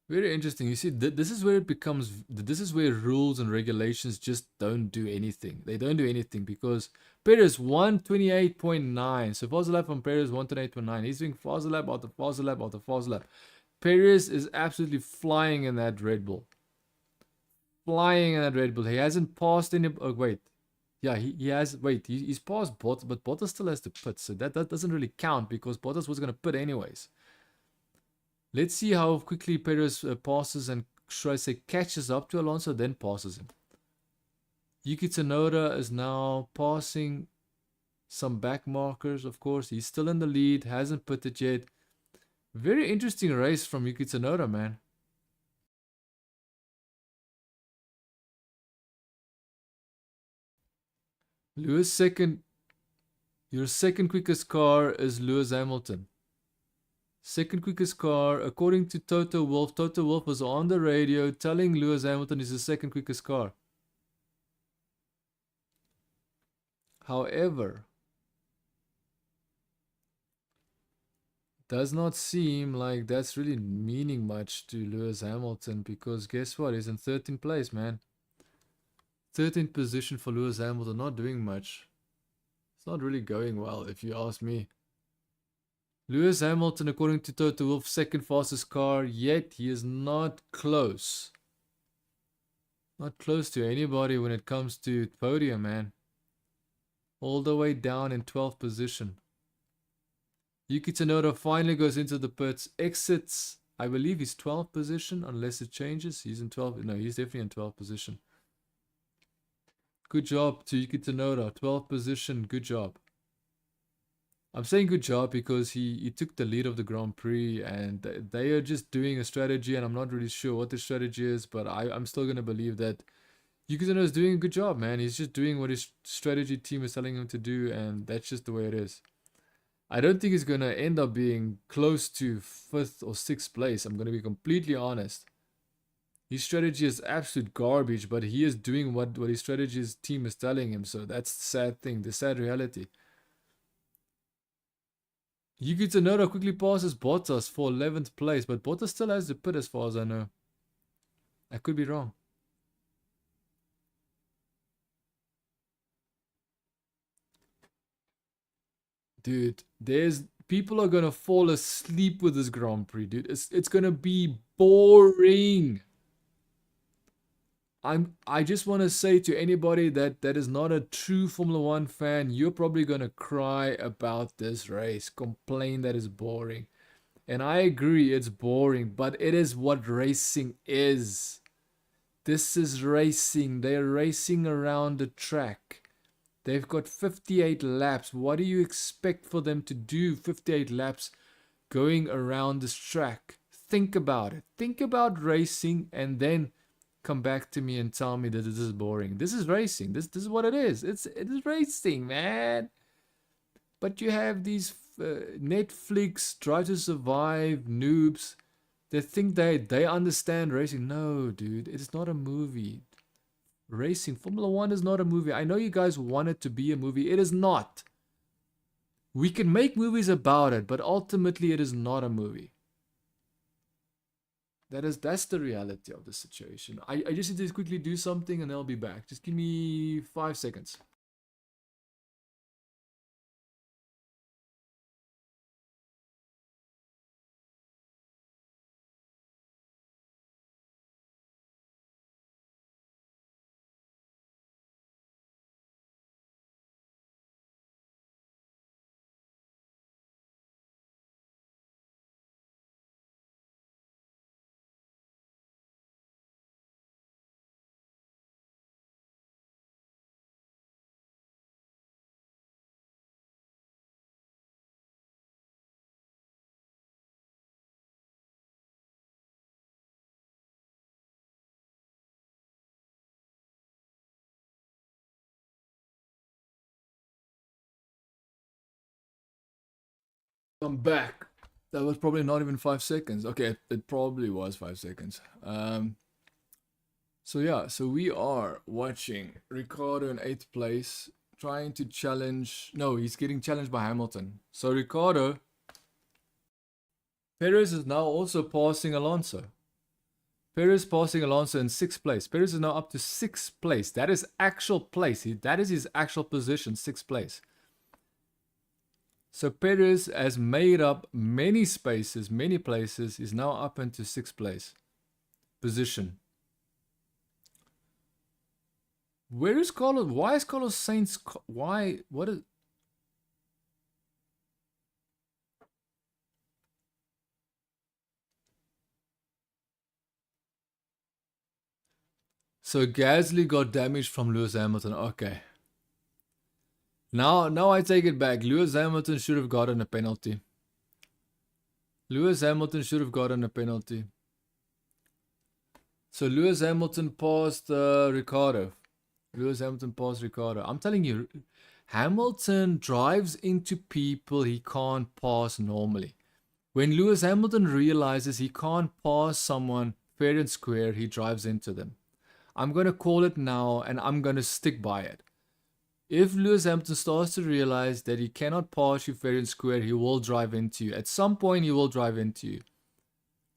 Very interesting. You see, this is where it becomes. This is where rules and regulations just don't do anything. They don't do anything because Perez 128.9. So faster lap from Perez 128.9. He's doing faster lap after faster lap after faster lap. Perez is absolutely flying in that Red Bull. Flying in that Red Bull. He hasn't passed any. Oh wait, yeah, he has. Wait, he's passed Bottas, but Bottas still has to pit. So that doesn't really count because Bottas was gonna pit anyways. Let's see how quickly Perez passes and, should I say, catches up to Alonso, then passes him. Yuki Tsunoda is now passing some back markers, of course. He's still in the lead, hasn't pitted yet. Very interesting race from Yuki Tsunoda, man. Lewis second. Your second quickest car is Lewis Hamilton. Second quickest car, according to Toto Wolff. Toto Wolff was on the radio telling Lewis Hamilton is the second quickest car. However, does not seem like that's really meaning much to Lewis Hamilton because guess what? He's in 13th place, man. 13th position for Lewis Hamilton, not doing much. It's not really going well, if you ask me. Lewis Hamilton, according to Toto Wolff, second fastest car, yet he is not close. Not close to anybody when it comes to podium, man. All the way down in 12th position. Yuki Tsunoda finally goes into the pits, exits, I believe he's 12th position, unless it changes. He's in 12th, no, he's definitely in 12th position. Good job to Yuki Tsunoda, 12th position, good job. I'm saying good job because he took the lead of the Grand Prix and they are just doing a strategy and I'm not really sure what the strategy is, but I'm still going to believe that Yuki Tsunoda is doing a good job, man. He's just doing what his strategy team is telling him to do and that's just the way it is. I don't think he's going to end up being close to 5th or 6th place. I'm going to be completely honest. His strategy is absolute garbage, but he is doing what his strategy team is telling him. So that's the sad thing, the sad reality. Yuki Tsunoda quickly passes Bottas for 11th place, but Bottas still has the pit as far as I know. I could be wrong. Dude, people are gonna fall asleep with this Grand Prix, dude. It's gonna be boring. I just want to say to anybody that is not a true Formula 1 fan, you're probably gonna cry about this race, complain that it's boring. And I agree, it's boring, but it is what racing is. This is racing. They're racing around the track. They've got 58 laps. What do you expect for them to do 58 laps going around this track? Think about it. Think about racing and then come back to me and tell me that this is boring. This is racing. This is what it is. It is racing, man. But you have these Netflix Drive to Survive noobs that think they understand racing. No, dude, it's not a movie. Racing, Formula 1 is not a movie. I know you guys want it to be a movie. It is not. We can make movies about it, but ultimately it is not a movie. That's the reality of the situation. I just need to quickly do something and I'll be back. Just give me 5 seconds. I'm back. That was probably not even 5 seconds. Okay, it probably was 5 seconds. So yeah, so we are watching Ricardo in 8th place, trying to challenge. No, he's getting challenged by Hamilton. So Ricardo, Perez is now also passing Alonso. Perez passing Alonso in 6th place. Perez is now up to 6th place. That is actual place. That is his actual position, 6th place. So Perez has made up many spaces, many places. Is now up into 6th place position. Where is Carlos? Why is Carlos Sainz? Why? What is? So Gasly got damaged from Lewis Hamilton. Okay. Now I take it back. Lewis Hamilton should have gotten a penalty. Lewis Hamilton should have gotten a penalty. So Lewis Hamilton passed Ricardo. Lewis Hamilton passed Ricardo. I'm telling you, Hamilton drives into people he can't pass normally. When Lewis Hamilton realizes he can't pass someone fair and square, he drives into them. I'm going to call it now and I'm going to stick by it. If Lewis Hamilton starts to realize that he cannot pass you fair and square, he will drive into you. At some point, he will drive into you.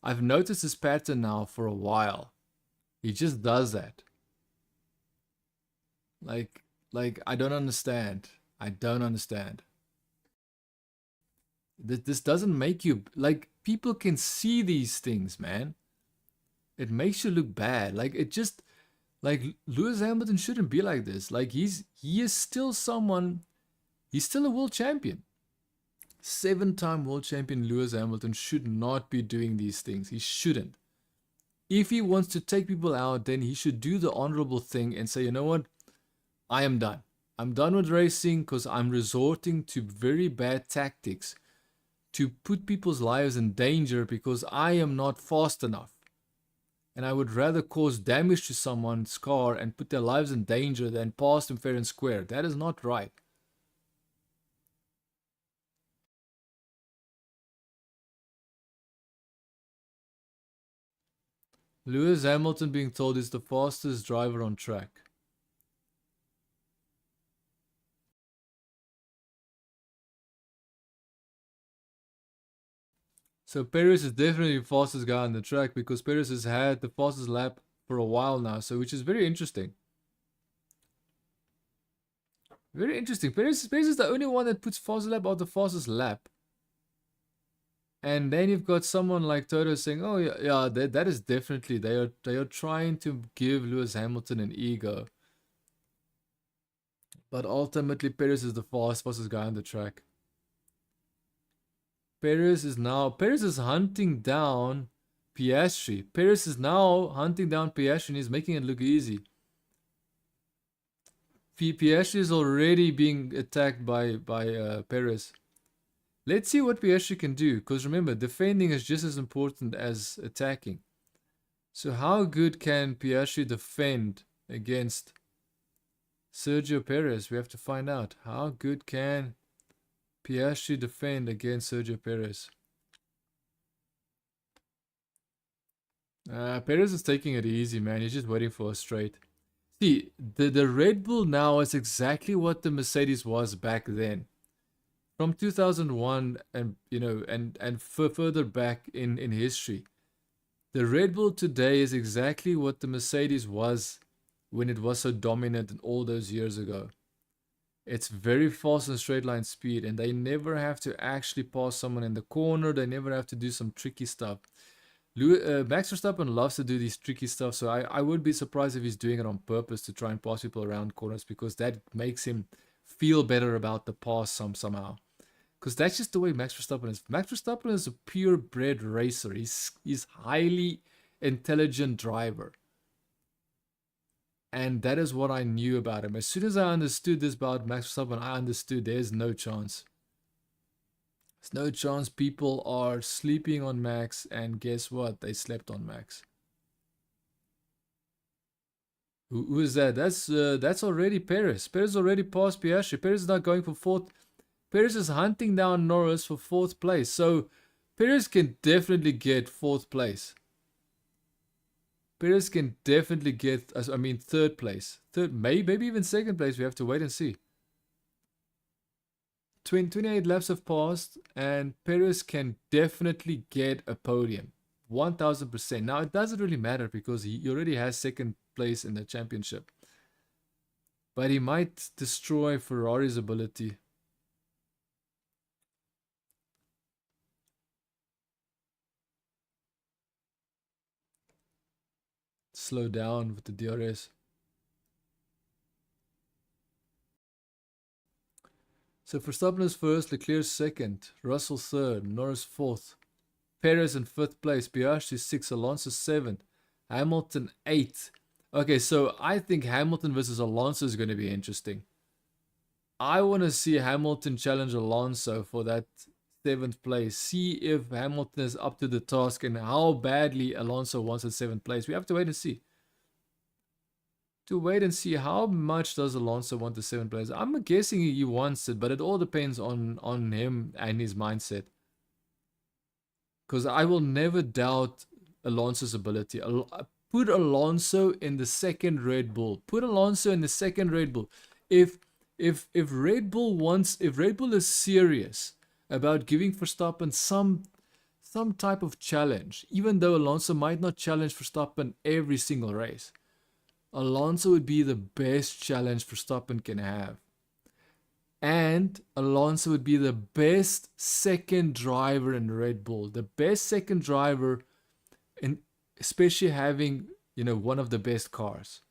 I've noticed this pattern now for a while. He just does that. Like I don't understand. I don't understand. This doesn't make you, like, people can see these things, man. It makes you look bad. Like, it just, like, Lewis Hamilton shouldn't be like this. Like, he is still someone, he's still a world champion. 7-time world champion Lewis Hamilton should not be doing these things. He shouldn't. If he wants to take people out, then he should do the honorable thing and say, you know what? I am done. I'm done with racing because I'm resorting to very bad tactics to put people's lives in danger because I am not fast enough. And I would rather cause damage to someone's car and put their lives in danger than pass them fair and square. That is not right. Lewis Hamilton being told he's the fastest driver on track. So Perez is definitely the fastest guy on the track because Perez has had the fastest lap for a while now, so which is very interesting. Very interesting. Perez is the only one that puts fastest lap out the fastest lap. And then you've got someone like Toto saying, "Oh yeah, that is definitely they are trying to give Lewis Hamilton an ego." But ultimately, Perez is the fastest guy on the track. Perez is hunting down Piastri. Perez is now hunting down Piastri and he's making it look easy. Piastri is already being attacked by Perez. Let's see what Piastri can do, because remember, defending is just as important as attacking. So how good can Piastri defend against Sergio Perez? We have to find out. How good can Piastri defend against Sergio Perez? Perez is taking it easy, man. He's just waiting for a straight. See, the Red Bull now is exactly what the Mercedes was back then. From 2001 and further back in history. The Red Bull today is exactly what the Mercedes was when it was so dominant in all those years ago. It's very fast and straight line speed, and they never have to actually pass someone in the corner. They never have to do some tricky stuff. Max Verstappen loves to do these tricky stuff, so I would be surprised if he's doing it on purpose to try and pass people around corners, because that makes him feel better about the pass somehow. Because that's just the way Max Verstappen is. Max Verstappen is a purebred racer. He's highly intelligent driver. And that is what I knew about him. As soon as I understood this about Max Verstappen, I understood there's no chance. There's no chance people are sleeping on Max, and guess what? They slept on Max. Who is that? That's already Perez. Perez already passed Piastri. Perez is not going for fourth. Perez is hunting down Norris for 4th place. So Perez can definitely get 4th place. Perez can definitely get, I mean, 3rd place. Maybe even 2nd place. We have to wait and see. 28 laps have passed, and Perez can definitely get a podium. 1000%. Now, it doesn't really matter because he already has 2nd place in the championship. But he might destroy Ferrari's ability. Slow down with the DRS. So Verstappen is 1st, Leclerc 2nd, Russell 3rd, Norris 4th, Perez in 5th place, Piastri 6th, Alonso 7th, Hamilton 8th. Okay, so I think Hamilton versus Alonso is going to be interesting. I want to see Hamilton challenge Alonso for that 7th place. See if Hamilton is up to the task and how badly Alonso wants a 7th place. We have to wait and see. How much does Alonso want the 7th place. I'm guessing he wants it, but it all depends on him and his mindset. Because I will never doubt Alonso's ability. Put Alonso in the 2nd Red Bull. Put Alonso in the 2nd Red Bull. If Red Bull is serious about giving Verstappen some type of challenge, even though Alonso might not challenge Verstappen every single race, Alonso would be the best challenge Verstappen can have. And Alonso would be the best 2nd driver in Red Bull. The best 2nd driver, and especially having, one of the best cars.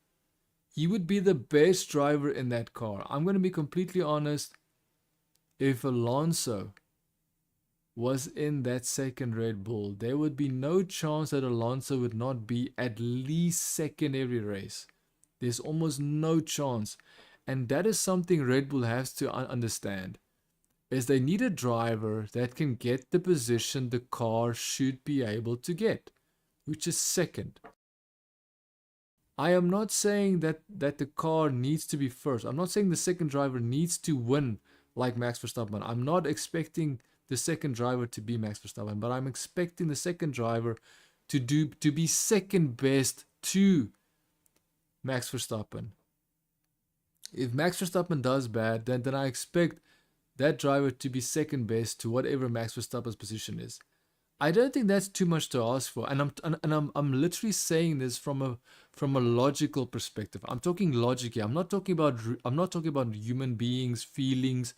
He would be the best driver in that car. I'm going to be completely honest. If Alonso was in that 2nd Red Bull, there would be no chance that Alonso would not be at least 2nd every race. There's almost no chance. And that is something Red Bull has to understand. Is they need a driver that can get the position the car should be able to get, which is 2nd. I am not saying that the car needs to be 1st. I'm not saying the 2nd driver needs to win like Max Verstappen. I'm not expecting the 2nd driver to be Max Verstappen, but I'm expecting the 2nd driver to be 2nd best to Max Verstappen. If Max Verstappen does bad, then I expect that driver to be 2nd best to whatever Max Verstappen's position is. I don't think that's too much to ask for, and I'm literally saying this from a logical perspective. I'm talking logic here. I'm not talking about human beings' feelings.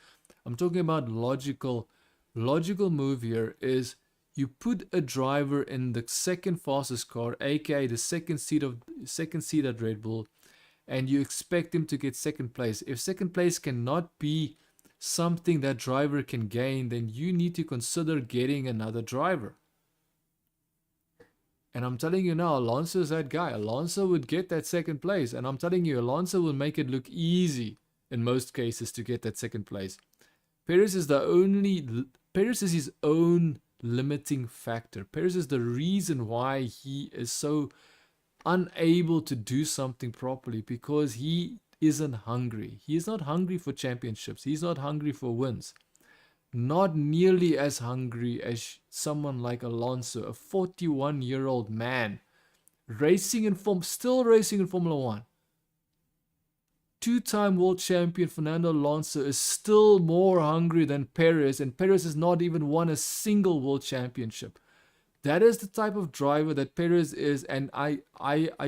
I'm talking about logical move here is you put a driver in the 2nd fastest car, aka the 2nd seat at Red Bull, and you expect him to get 2nd place. If 2nd place cannot be something that driver can gain, then you need to consider getting another driver. And I'm telling you now, Alonso is that guy. Alonso would get that 2nd place, and I'm telling you, Alonso will make it look easy in most cases to get that 2nd place. Perez is his own limiting factor. Perez is the reason why he is so unable to do something properly, because he isn't hungry. He is not hungry for championships. He's not hungry for wins. Not nearly as hungry as someone like Alonso, a 41-year-old man, still racing in Formula 1. 2-time world champion Fernando Alonso is still more hungry than Perez, and Perez has not even won a single world championship. That is the type of driver that Perez is, and I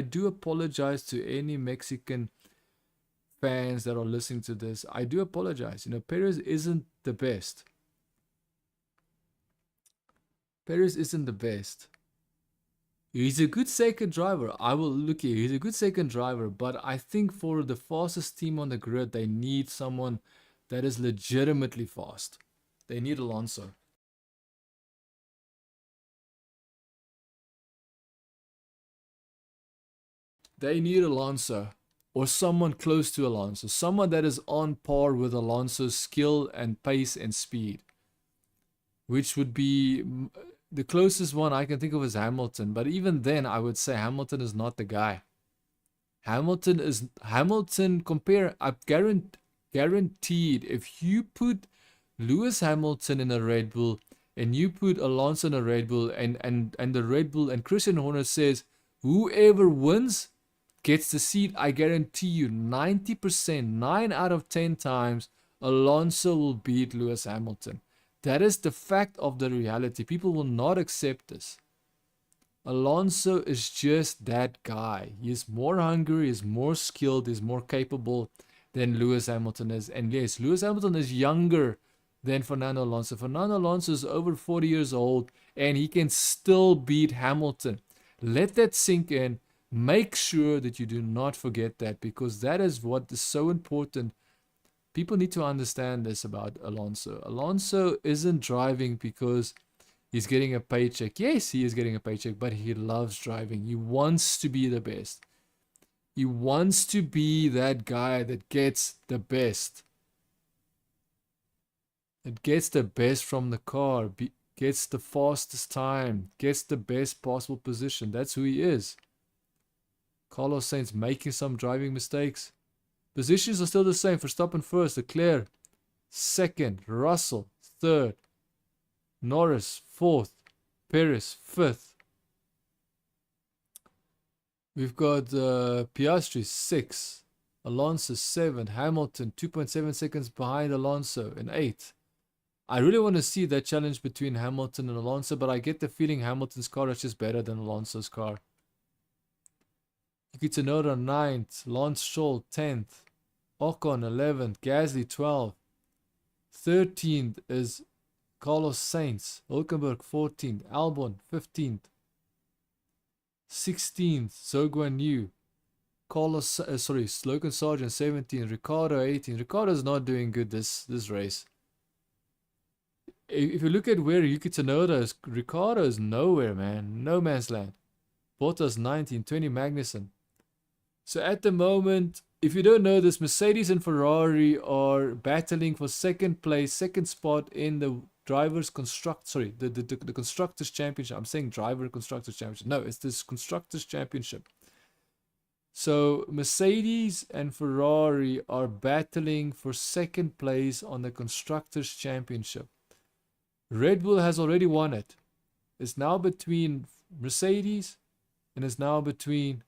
do apologize to any Mexican fans that are listening to this. I do apologize. Perez isn't the best. Perez isn't the best. He's a good 2nd driver. I will look here. He's a good 2nd driver, but I think for the fastest team on the grid, they need someone that is legitimately fast. They need Alonso. They need Alonso, or someone close to Alonso, someone that is on par with Alonso's skill and pace and speed, which would be the closest one I can think of is Hamilton. But even then, I would say Hamilton is not the guy. Compare, I've guaranteed if you put Lewis Hamilton in a Red Bull and you put Alonso in a Red Bull, and the Red Bull, and Christian Horner says, whoever wins gets the seat, I guarantee you 90%, 9 out of 10 times, Alonso will beat Lewis Hamilton. That is the fact of the reality. People will not accept this. Alonso is just that guy. He's more hungry, he's more skilled, he's more capable than Lewis Hamilton is. And yes, Lewis Hamilton is younger than Fernando Alonso. Fernando Alonso is over 40 years old and he can still beat Hamilton. Let that sink in. Make sure that you do not forget that, because that is what is so important. People need to understand this about Alonso. Alonso isn't driving because he's getting a paycheck. Yes, he is getting a paycheck, but he loves driving. He wants to be the best. He wants to be that guy that gets the best. It gets the best from the car, gets the fastest time, gets the best possible position. That's who he is. Carlos Sainz making some driving mistakes. Positions are still the same. Verstappen first, Leclerc second, Russell third, Norris fourth, Perez fifth. We've got Piastri 6th, Alonso 7th, Hamilton 2.7 seconds behind Alonso in 8th. I really want to see that challenge between Hamilton and Alonso, but I get the feeling Hamilton's car is just better than Alonso's car. Yuki Tsunoda 9th, Lance Stroll 10th, Ocon 11th, Gasly 12th. 13th is Carlos Sainz, Hülkenberg 14th, Albon 15th. 16th, Zhou Guanyu, Logan Sargent 17th, Ricciardo 18th. Ricciardo is not doing good this race. If you look at where Yuki Tsunoda is, Ricciardo is nowhere, man. No man's land. Bottas 19, 20 Magnussen. So at the moment, if you don't know this, Mercedes and Ferrari are battling for second place, second spot in the the Constructors Championship. I'm saying Driver Constructors Championship. No, it's this Constructors Championship. So Mercedes and Ferrari are battling for second place on the Constructors Championship. Red Bull has already won it. It's now between Mercedes and it's now between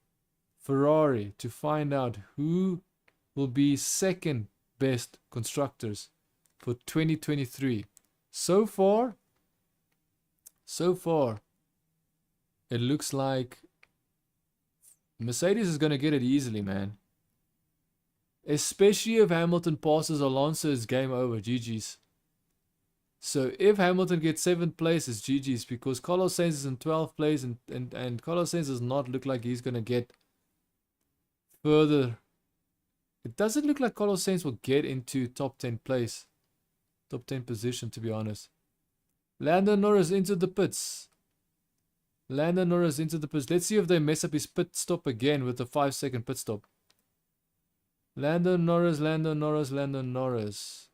Ferrari to find out who will be second best constructors for 2023. So far, it looks like Mercedes is going to get it easily, man. Especially if Hamilton passes Alonso, it's game over. GG's. So if Hamilton gets 7th place, it's GG's, because Carlos Sainz is in 12th place and Carlos Sainz does not look like he's going to get further. It doesn't look like Carlos Sainz will get into top 10 place. Top 10 position, to be honest. Lando Norris into the pits. Lando Norris into the pits. Let's see if they mess up his pit stop again with the 5-second pit stop. Lando Norris, Lando Norris, Lando Norris.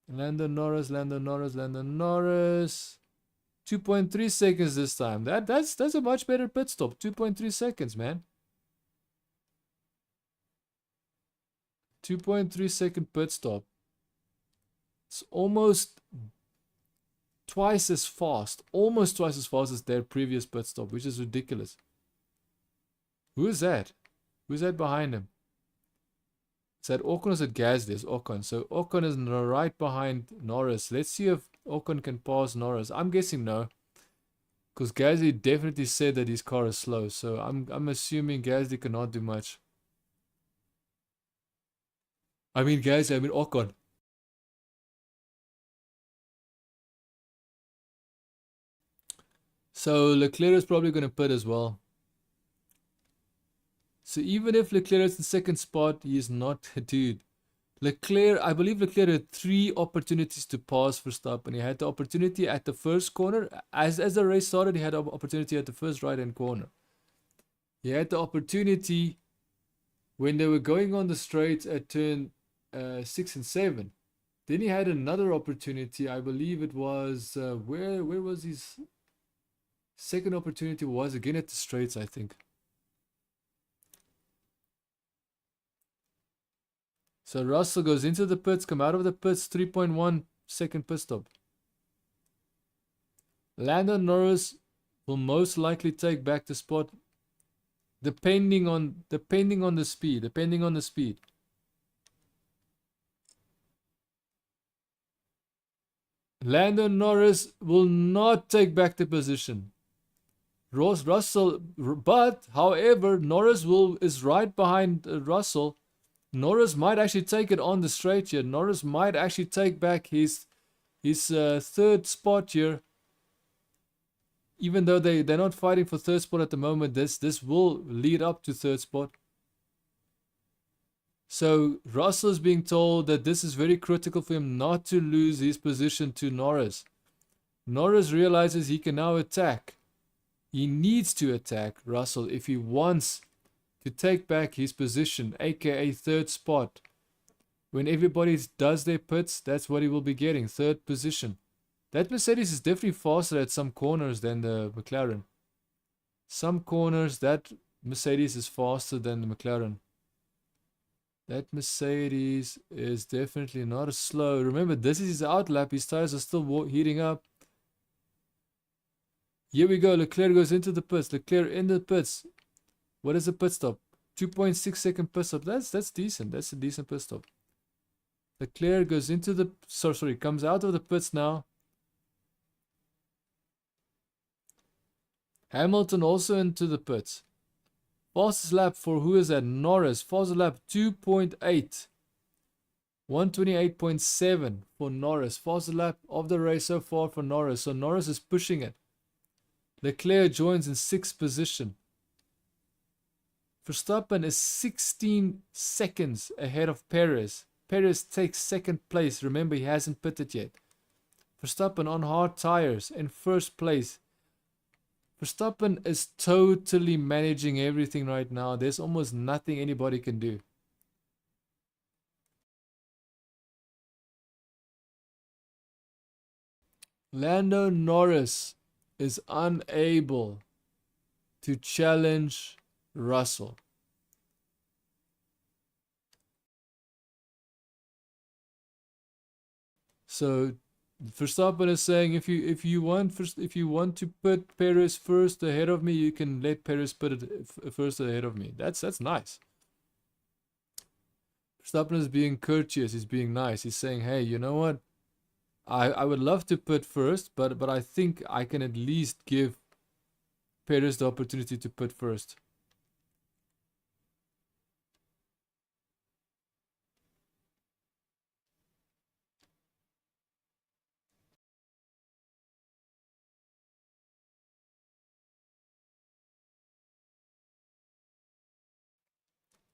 Lando Norris, Lando Norris, Lando Norris. 2.3 seconds this time. That's a much better pit stop. 2.3 seconds, man. 2.3 second pit stop. It's almost twice as fast. Almost twice as fast as their previous pit stop, which is ridiculous. Who is that? Who's that behind him? Is that Ocon or is it Gasly? It's Ocon. So Ocon is right behind Norris. Let's see if Ocon can pass Norris. I'm guessing no. Because Gasly definitely said that his car is slow. So I'm assuming Gasly cannot do much. I mean Ocon. So Leclerc is probably going to pit as well. So even if Leclerc is in second spot, he is not a dude. Leclerc, I believe Leclerc had 3 opportunities to pass Verstappen. He had the opportunity at the first corner. As the race started, he had the opportunity at the first right-hand corner. He had the opportunity when they were going on the straights at turn 6 and 7. Then he had another opportunity. I believe it was where was his second opportunity? Was again at the straights, I think. So Russell goes into the pits, come out of the pits, 3.1 second pit stop. Lando Norris will most likely take back the spot, depending on the speed. Lando Norris will not take back the position. Russell, but however, Norris is right behind Russell. Norris might actually take it on the straight here. Norris might actually take back his third spot here. Even though they're not fighting for third spot at the moment, this will lead up to third spot. So Russell is being told that this is very critical for him not to lose his position to Norris. Norris realizes he can now attack. He needs to attack Russell if he wants to take back his position, aka third spot. When everybody does their pits, that's what he will be getting, third position. That Mercedes is definitely faster at some corners than the McLaren. Some corners, that Mercedes is faster than the McLaren. That Mercedes is definitely not as slow. Remember, this is his outlap. His tires are still heating up. Here we go. Leclerc goes into the pits. Leclerc in the pits. What is a pit stop? 2.6 second pit stop. That's decent. That's a decent pit stop. Leclerc goes into the... Sorry, comes out of the pits now. Hamilton also into the pits. Fastest lap for who is that? Norris. Fastest lap 2.8. 128.7 for Norris. Fastest lap of the race so far for Norris. So Norris is pushing it. Leclerc joins in 6th position. Verstappen is 16 seconds ahead of Perez. Perez takes 2nd place. Remember, he hasn't pitted yet. Verstappen on hard tires in 1st place. Verstappen is totally managing everything right now. There's almost nothing anybody can do. Lando Norris is unable to challenge Russell. So Verstappen is saying if you want to put Perez first ahead of me, you can let Perez put it first ahead of me. That's nice. Verstappen is being courteous. He's being nice. He's saying, hey, you know what? I would love to put first, but I think I can at least give Perez the opportunity to put first.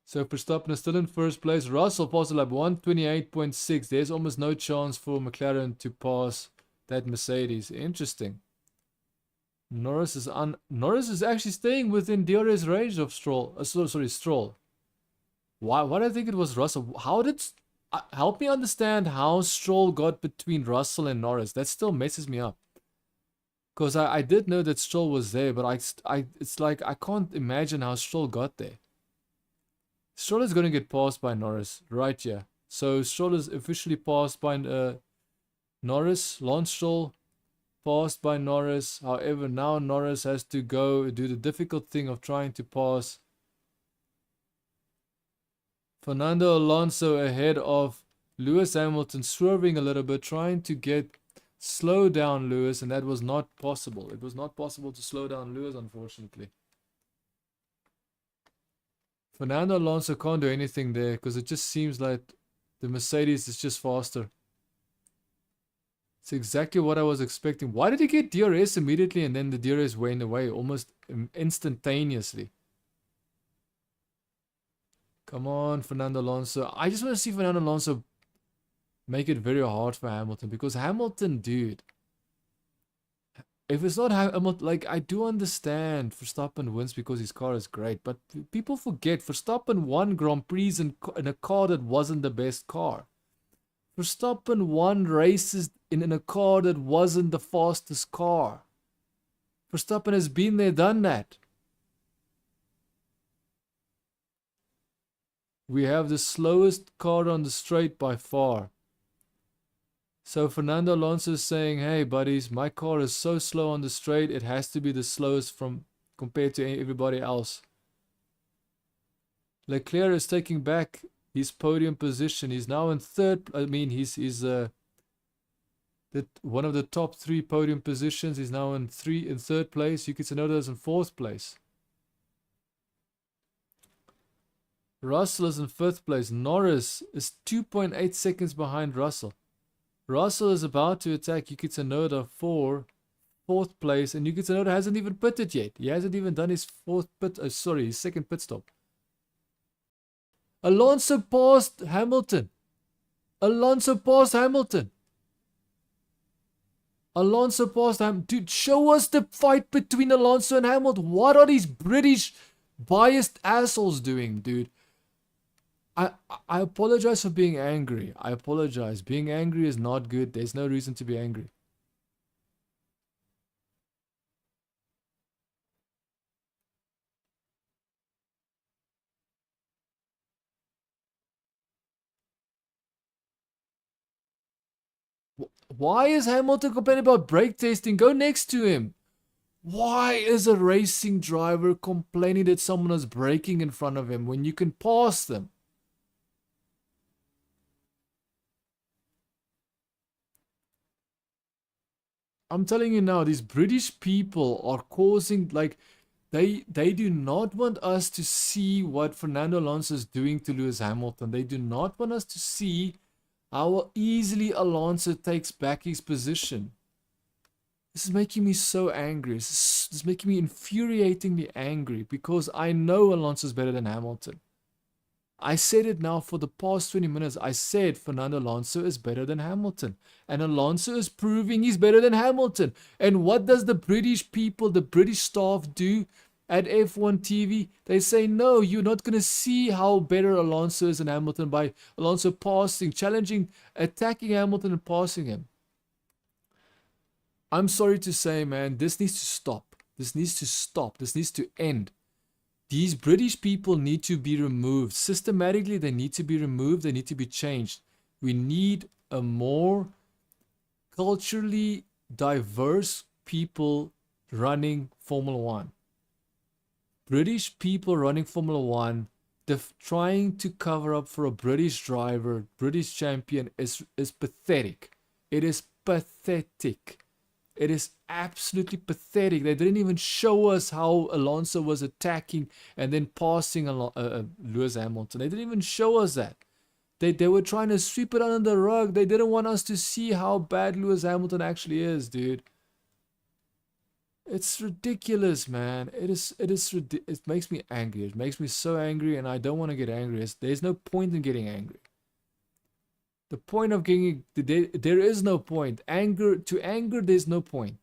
So Verstappen is still in 1st place. Russell passes lap 128.6. There's almost no chance for McLaren to pass that Mercedes. Interesting. Norris is actually staying within DRS range of Stroll. Stroll. Why do I think it was Russell? How did help me understand how Stroll got between Russell and Norris? That still messes me up. Because I did know that Stroll was there, but it's like I can't imagine how Stroll got there. Stroll is going to get passed by Norris right here. So Stroll is officially passed by Norris. Lance Stroll passed by Norris. However, now Norris has to go do the difficult thing of trying to pass Fernando Alonso ahead of Lewis Hamilton, swerving a little bit, trying to slow down Lewis, and that was not possible. It was not possible to slow down Lewis, unfortunately. Fernando Alonso can't do anything there because it just seems like the Mercedes is just faster. It's exactly what I was expecting. Why did he get DRS immediately and then the DRS went away almost instantaneously? Come on, Fernando Alonso. I just want to see Fernando Alonso make it very hard for Hamilton, because Hamilton, dude, if it's not Hamilton, like, I do understand Verstappen wins because his car is great, but people forget Verstappen won Grand Prix in a car that wasn't the best car. Verstappen won races in a car that wasn't the fastest car. Verstappen has been there, done that. We have the slowest car on the straight by far. So Fernando Alonso is saying, hey buddies, my car is so slow on the straight, it has to be the slowest from compared to everybody else. Leclerc is taking back his podium position. He's now in third. I mean, he's one of the top 3 podium positions. He's now in third place. Yuki Tsunoda is in 4th place. Russell is in 5th place. Norris is 2.8 seconds behind Russell. Russell is about to attack Yuki Tsunoda for 4th place, and Yuki Tsunoda hasn't even pitted yet. He hasn't even done his his second pit stop. Alonso passed Hamilton. Alonso passed Hamilton. Alonso passed Hamilton. Dude, show us the fight between Alonso and Hamilton. What are these British biased assholes doing, dude? I apologize for being angry. I apologize. Being angry is not good. There's no reason to be angry. Why is Hamilton complaining about brake testing? Go next to him. Why is a racing driver complaining that someone is braking in front of him when you can pass them? I'm telling you now, these British people are causing, like, they do not want us to see what Fernando Alonso is doing to Lewis Hamilton. They do not want us to see how easily Alonso takes back his position. This is making me so angry. This is making me infuriatingly angry because I know Alonso is better than Hamilton. I said it now for the past 20 minutes. I said Fernando Alonso is better than Hamilton. And Alonso is proving he's better than Hamilton. And what does the British people, the British staff do at F1 TV? They say, no, you're not going to see how better Alonso is than Hamilton by Alonso passing, challenging, attacking Hamilton and passing him. I'm sorry to say, man, this needs to stop. This needs to stop. This needs to end. These British people need to be removed. Systematically, they need to be removed. They need to be changed. We need a more culturally diverse people running Formula One. British people running Formula One, trying to cover up for a British driver, British champion is pathetic. It is pathetic. It is absolutely pathetic. They didn't even show us how Alonso was attacking and then passing Lewis Hamilton. They didn't even show us that. They were trying to sweep it under the rug. They didn't want us to see how bad Lewis Hamilton actually is, dude. It's ridiculous, man. It makes me angry. It makes me so angry, and I don't want to get angry. There's no point in getting angry. The point of getting, there is no point. To anger, there's no point.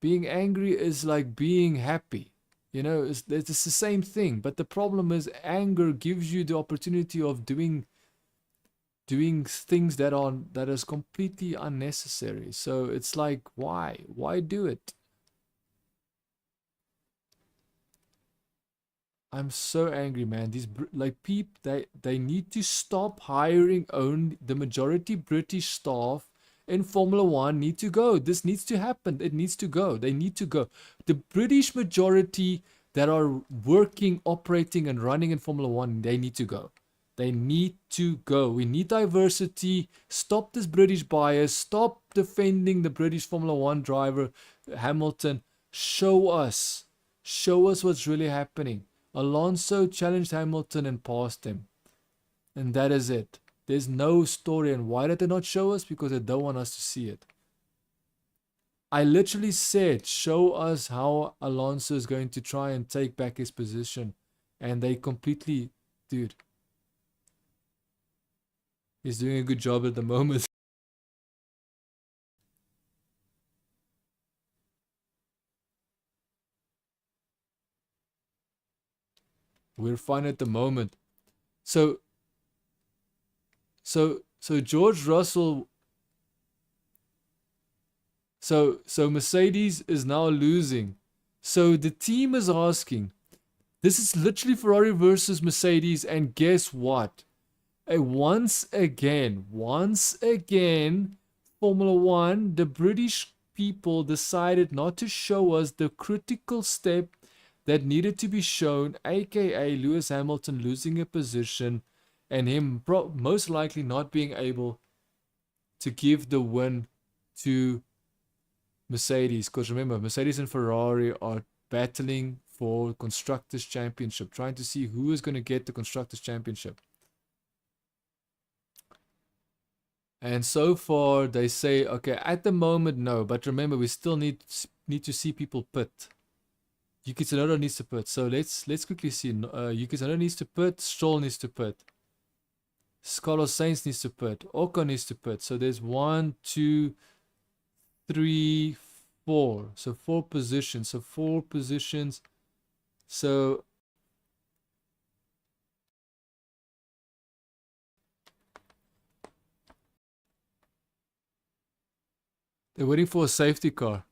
Being angry is like being happy. You know, it's the same thing. But the problem is anger gives you the opportunity of doing things that is completely unnecessary. So it's like, why do it? I'm so angry, man. These people, they need to stop hiring the majority British staff in Formula One need to go. This needs to happen. It needs to go. They need to go. The British majority that are working, operating, and running in Formula One, they need to go. They need to go. We need diversity. Stop this British bias. Stop defending the British Formula One driver, Hamilton. Show us what's really happening. Alonso challenged Hamilton and passed him. And that is it. There's no story. And why did they not show us? Because they don't want us to see it. I literally said, show us how Alonso is going to try and take back his position. And they completely, dude. He's doing a good job at the moment. We're fine at the moment. So George Russell. So Mercedes is now losing. So the team is asking. This is literally Ferrari versus Mercedes, and guess what? Once again, Formula One, the British people decided not to show us the critical step that needed to be shown, aka Lewis Hamilton losing a position and him most likely not being able to give the win to Mercedes. Because remember, Mercedes and Ferrari are battling for Constructors' Championship, trying to see who is going to get the Constructors' Championship. And so far, they say, okay, at the moment, no. But remember, we still need to see people pit. Yuki Tsunoda needs to pit. So let's quickly see. Yuki Tsunoda needs to pit. Stroll needs to pit. Carlos Sainz needs to pit. Ocon needs to pit. So there's 1, 2, 3, 4. So 4 positions. So they're waiting for a safety car.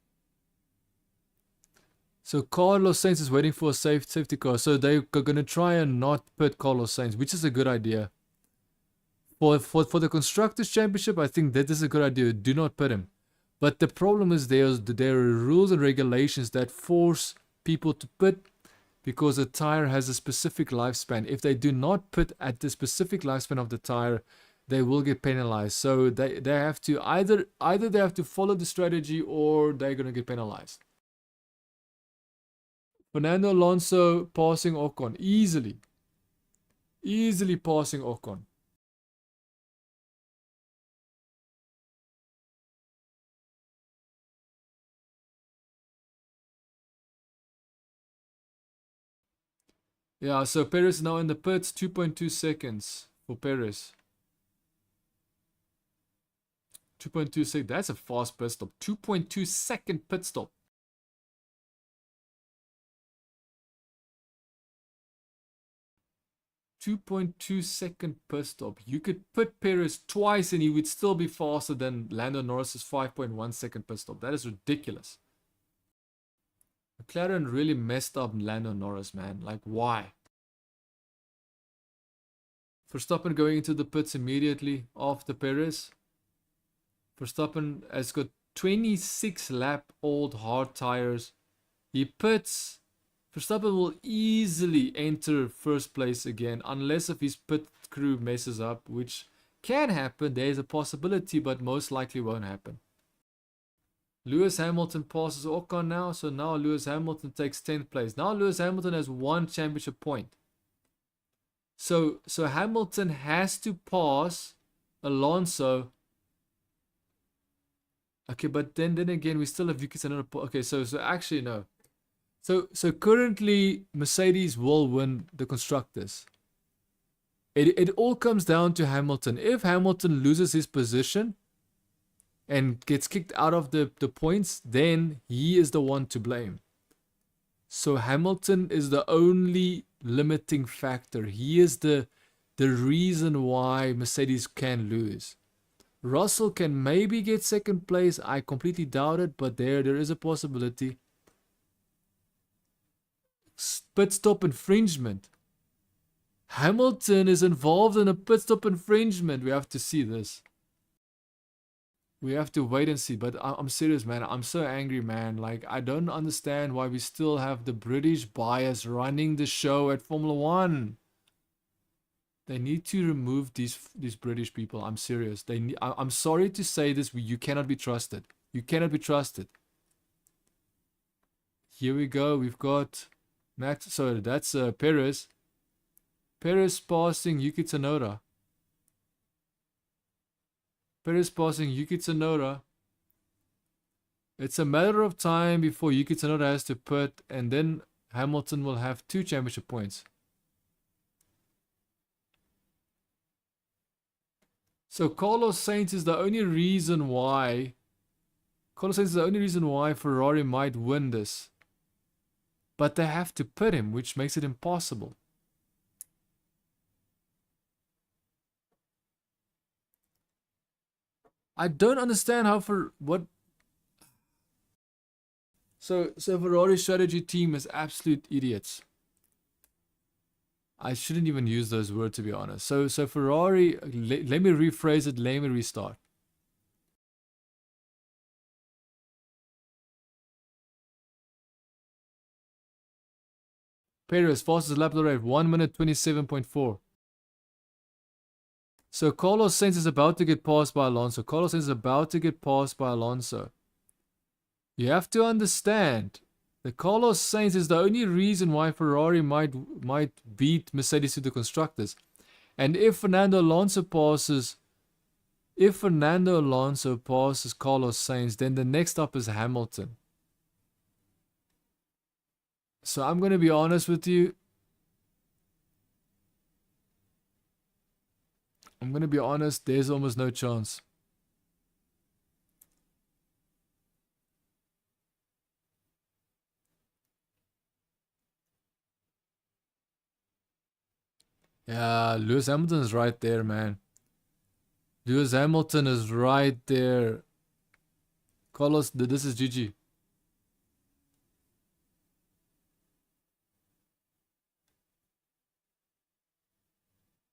So Carlos Sainz is waiting for a safety car. So they're going to try and not pit Carlos Sainz, which is a good idea. For the Constructors' Championship, I think that is a good idea. Do not pit him. But the problem is there are rules and regulations that force people to pit because a tire has a specific lifespan. If they do not pit at the specific lifespan of the tire, they will get penalized. So they have to either they have to follow the strategy or they're going to get penalized. Fernando Alonso passing Ocon easily passing Ocon. Yeah, so Perez now in the pits, 2.2 seconds for Perez. 2.2 seconds, that's a fast pit stop. 2.2 second pit stop. .2 second pit stop. You could pit Perez twice and he would still be faster than Lando Norris's 5.1 second pit stop. That is ridiculous. McLaren really messed up Lando Norris, man. Like, why? Verstappen going into the pits immediately after Perez. Verstappen has got 26 lap old hard tires. He pits. Verstappen will easily enter first place again unless if his pit crew messes up, which can happen. There is a possibility, but most likely won't happen. Lewis Hamilton passes Ocon now, so now Lewis Hamilton takes 10th place. Now Lewis Hamilton has 1 championship point. So Hamilton has to pass Alonso. Okay, but then again, we still have Yuki Tsunoda. Okay, so actually no. So currently Mercedes will win the Constructors. It all comes down to Hamilton. If Hamilton loses his position and gets kicked out of the points, then he is the one to blame. So Hamilton is the only limiting factor. He is the reason why Mercedes can lose. Russell can maybe get second place. I completely doubt it, but there is a possibility. Pit stop infringement. Hamilton is involved in a pit stop infringement. We have to see this. We have to wait and see. But I'm serious, man. I'm so angry, man. Like, I don't understand why we still have the British bias running the show at Formula One. They need to remove these British people. I'm serious. I'm sorry to say this. You cannot be trusted. You cannot be trusted. Here we go. We've got Max. Sorry, that's Perez. Perez passing Yuki Tsunoda. Perez passing Yuki Tsunoda. It's a matter of time before Yuki Tsunoda has to pit, and then Hamilton will have 2 championship points. So Carlos Sainz is the only reason why Ferrari might win this. But they have to pit him, which makes it impossible. I don't understand how So Ferrari's strategy team is absolute idiots. I shouldn't even use those words, to be honest. So Ferrari, let me rephrase it, let me restart. Perez, fastest lap of the race, 1 minute 27.4. So Carlos Sainz is about to get passed by Alonso. Carlos Sainz is about to get passed by Alonso. You have to understand that Carlos Sainz is the only reason why Ferrari might beat Mercedes to the constructors. And if Fernando Alonso passes Carlos Sainz, then the next up is Hamilton. So I'm going to be honest with you. I'm going to be honest, there's almost no chance. Yeah, Lewis Hamilton is right there, man. Lewis Hamilton is right there. Carlos, this is GG.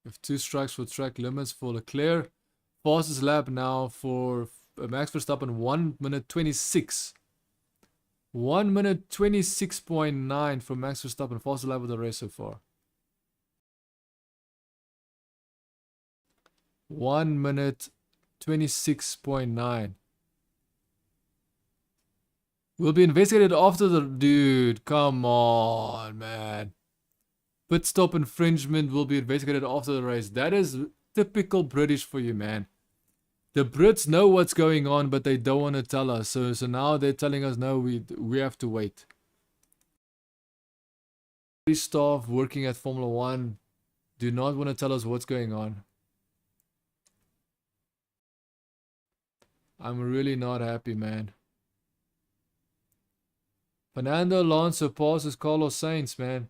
With 2 strikes for track limits for Leclerc. Fastest lap now for Max Verstappen, 1 minute 26. 1 minute 26.9 for Max Verstappen. Fastest lap of the race so far. 1 minute 26.9. Will be investigated after the... Dude, come on, man. Pit stop infringement will be investigated after the race. That is typical British for you, man. The Brits know what's going on, but they don't want to tell us. So now they're telling us, no, we have to wait. Staff working at Formula 1 do not want to tell us what's going on. I'm really not happy, man. Fernando Alonso passes Carlos Sainz, man.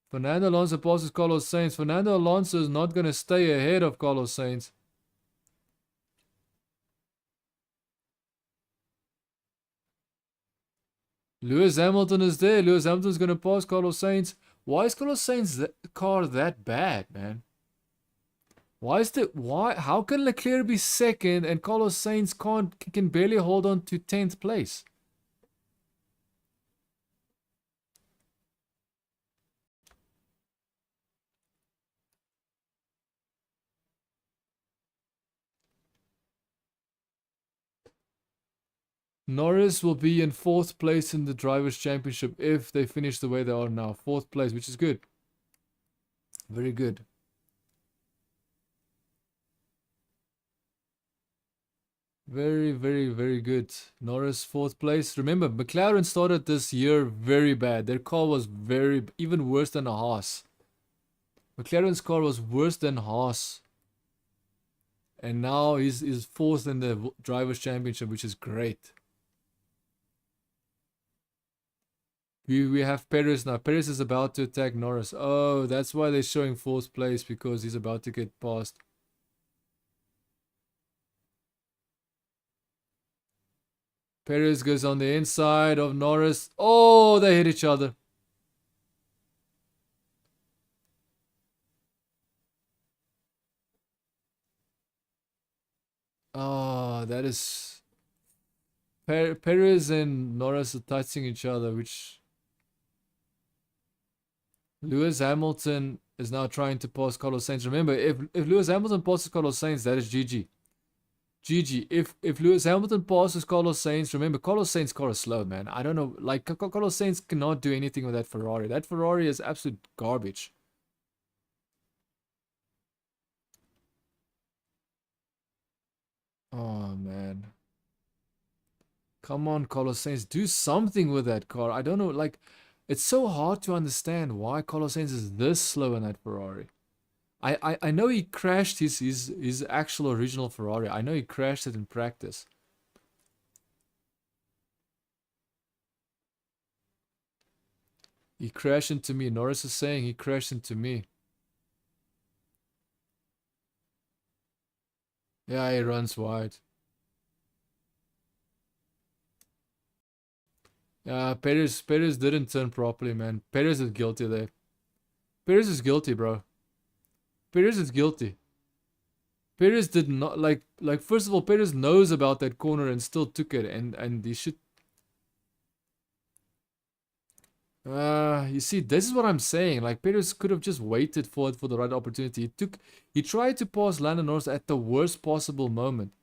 Fernando Alonso passes Carlos Sainz. Fernando Alonso is not going to stay ahead of Carlos Sainz. Lewis Hamilton is there. Lewis Hamilton is going to pass Carlos Sainz. Why is Carlos Sainz's car that bad, man? How can Leclerc be second and Carlos Sainz can barely hold on to 10th place? Norris will be in 4th place in the Drivers' Championship if they finish the way they are now. 4th place, which is good. Very good. Very, very, very good. Norris 4th place. Remember, McLaren started this year very bad. Their car was even worse than a Haas. McLaren's car was worse than Haas. And now he's 4th in the Drivers' Championship, which is great. We have Perez now. Perez is about to attack Norris. Oh, that's why they're showing 4th place, because he's about to get passed. Perez goes on the inside of Norris. Oh, they hit each other. Oh, that is... Perez and Norris are touching each other, which... Lewis Hamilton is now trying to pass Carlos Sainz. Remember, if Lewis Hamilton passes Carlos Sainz, that is GG. GG. If Lewis Hamilton passes Carlos Sainz, remember, Carlos Sainz's car is slow, man. I don't know. Like, Carlos Sainz cannot do anything with that Ferrari. That Ferrari is absolute garbage. Oh, man. Come on, Carlos Sainz. Do something with that car. I don't know. Like, it's so hard to understand why Carlos Sainz is this slow in that Ferrari. I know he crashed his actual original Ferrari. I know he crashed it in practice. He crashed into me. Norris is saying he crashed into me. Yeah, he runs wide. Yeah, Perez didn't turn properly, man. Perez is guilty there. Perez is guilty, bro. Perez is guilty. Perez did not like first of all, Perez knows about that corner and still took it, and he should. You see, this is what I'm saying. Like Perez could have just waited for it for the right opportunity. He tried to pass Lando Norris at the worst possible moment.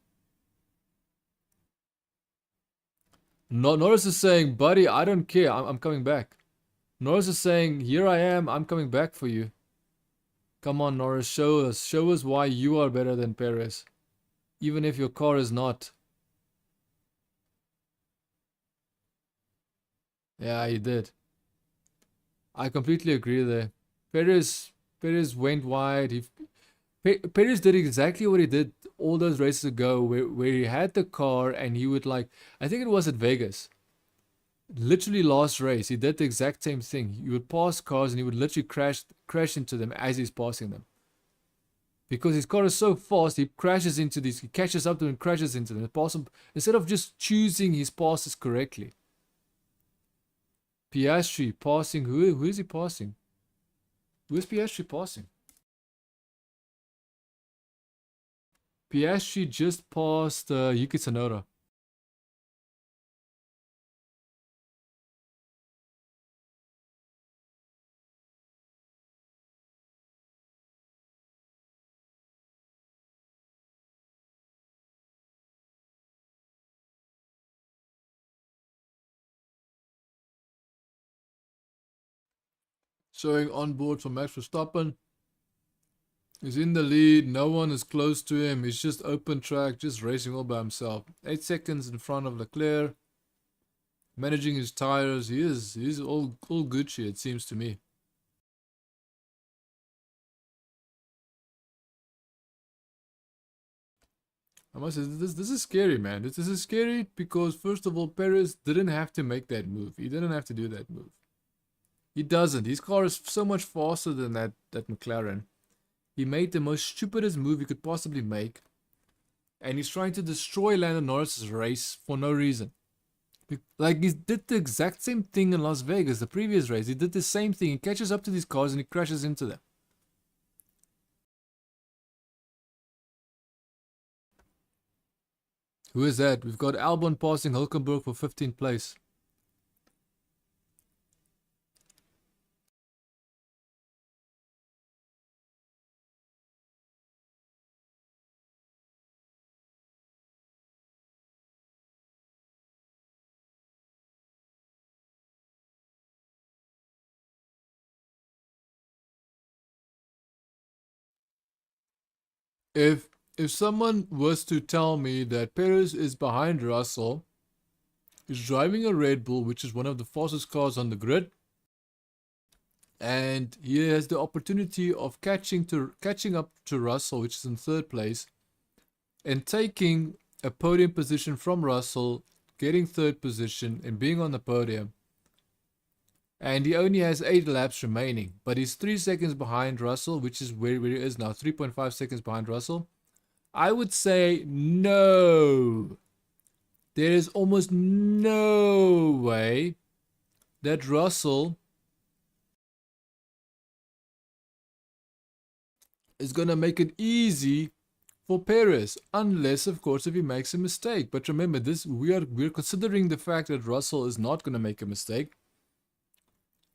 Norris is saying, buddy, I don't care. I'm coming back. Norris is saying, here I am. I'm coming back for you. Come on, Norris, show us. Show us why you are better than Perez. Even if your car is not. Yeah, he did. I completely agree there. Perez went wide. Perez did exactly what he did all those races ago, where he had the car and he would like, I think it was at Vegas. Literally last race, he did the exact same thing. He would pass cars and he would literally crash into them as he's passing them. Because his car is so fast, he crashes into these, he catches up to them and crashes into them. Instead of just choosing his passes correctly. Piastri passing, who is he passing? Who is Piastri passing? Piastri just passed Yuki Tsunoda. Showing on board for Max Verstappen. He's in the lead. No one is close to him. He's just open track, just racing all by himself. 8 seconds in front of Leclerc. Managing his tires. He's all Gucci, it seems to me. I must say, this is scary, man. This is scary because, first of all, Perez didn't have to make that move. He didn't have to do that move. He doesn't. His car is so much faster than that McLaren. He made the most stupidest move he could possibly make. And he's trying to destroy Lando Norris's race for no reason. Like, he did the exact same thing in Las Vegas, the previous race. He did the same thing. He catches up to these cars and he crashes into them. Who is that? We've got Albon passing Hulkenberg for 15th place. If someone was to tell me that Perez is behind Russell, is driving a Red Bull, which is one of the fastest cars on the grid, and he has the opportunity of catching up to Russell, which is in 3rd place, and taking a podium position from Russell, getting 3rd position and being on the podium, and he only has 8 laps remaining, but he's 3 seconds behind Russell, which is where he is now, 3.5 seconds behind Russell. I would say no. There is almost no way that Russell is going to make it easy for Perez, unless, of course, if he makes a mistake. But remember, we're considering the fact that Russell is not going to make a mistake.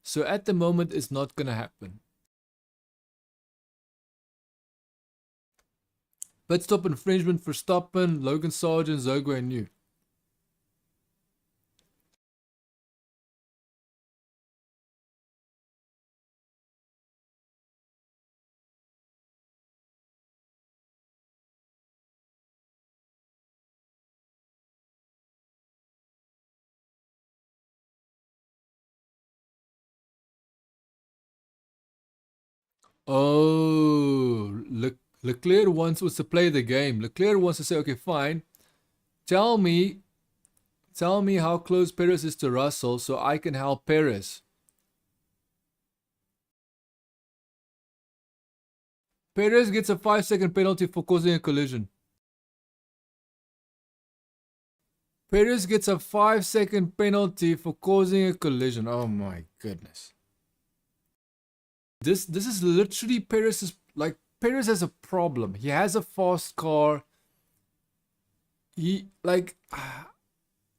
So at the moment, it's not going to happen. Pit stop infringement for Verstappen, Logan Sargent, Zhou and New. Oh, Leclerc wants us to play the game. Leclerc wants to say, okay, fine. Tell me how close Perez is to Russell so I can help Perez. Perez gets a 5-second penalty for causing a collision. Perez gets a 5-second penalty for causing a collision. Oh my goodness. This is literally Perez's, like, Perez has a problem. He has a fast car. He, like,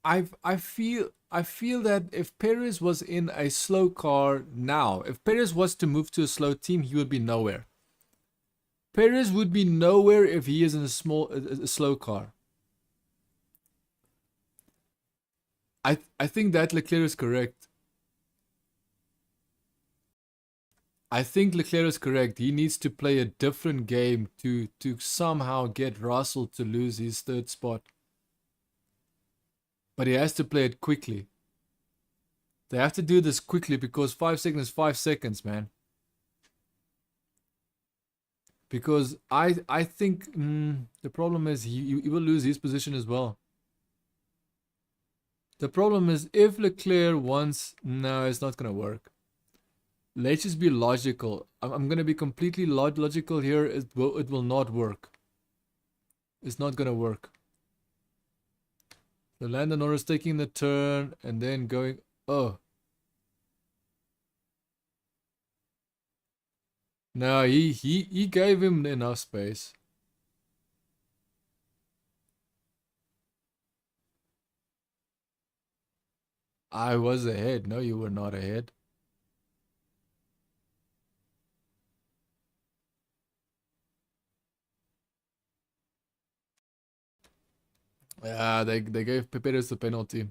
I feel that if Perez was in a slow car now, if Perez was to move to a slow team, he would be nowhere. Perez would be nowhere if he is in a slow car. I think that Leclerc is correct. I think Leclerc is correct. He needs to play a different game to somehow get Russell to lose his third spot. But he has to play it quickly. They have to do this quickly because 5 seconds is 5 seconds, man. Because I think the problem is he will lose his position as well. The problem is if Leclerc wants, no, it's not going to work. Let's just be logical. I'm going to be completely logical here. It will not work. It's not going to work. So Lando Norris taking the turn and then going, oh. No, he gave him enough space. I was ahead. No, you were not ahead. Yeah, they gave Perez the penalty.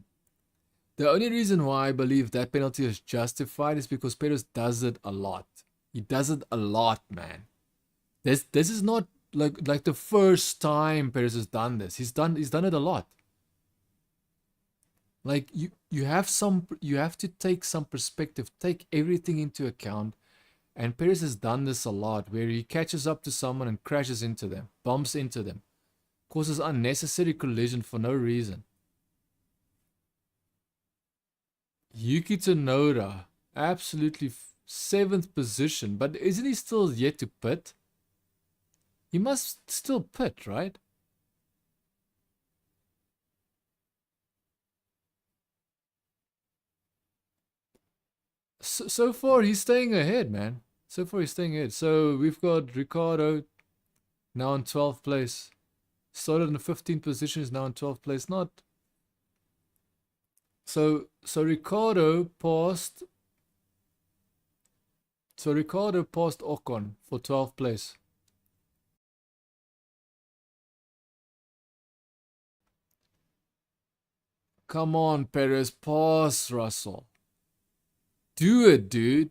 The only reason why I believe that penalty is justified is because Perez does it a lot. He does it a lot, man. This is not like the first time Perez has done this. He's done it a lot. Like you have to take some perspective, take everything into account. And Perez has done this a lot, where he catches up to someone and crashes into them, bumps into them, causes unnecessary collision for no reason. Yuki Tsunoda, absolutely 7th position, but isn't he still yet to pit? He must still pit, right? So far, he's staying ahead, man. So far, he's staying ahead. So we've got Ricardo now in 12th place. Started in the 15th position, is now in 12th place. Not so Ricardo passed. So Ricardo passed Ocon for 12th place. Come on, Perez, pass Russell. Do it, dude.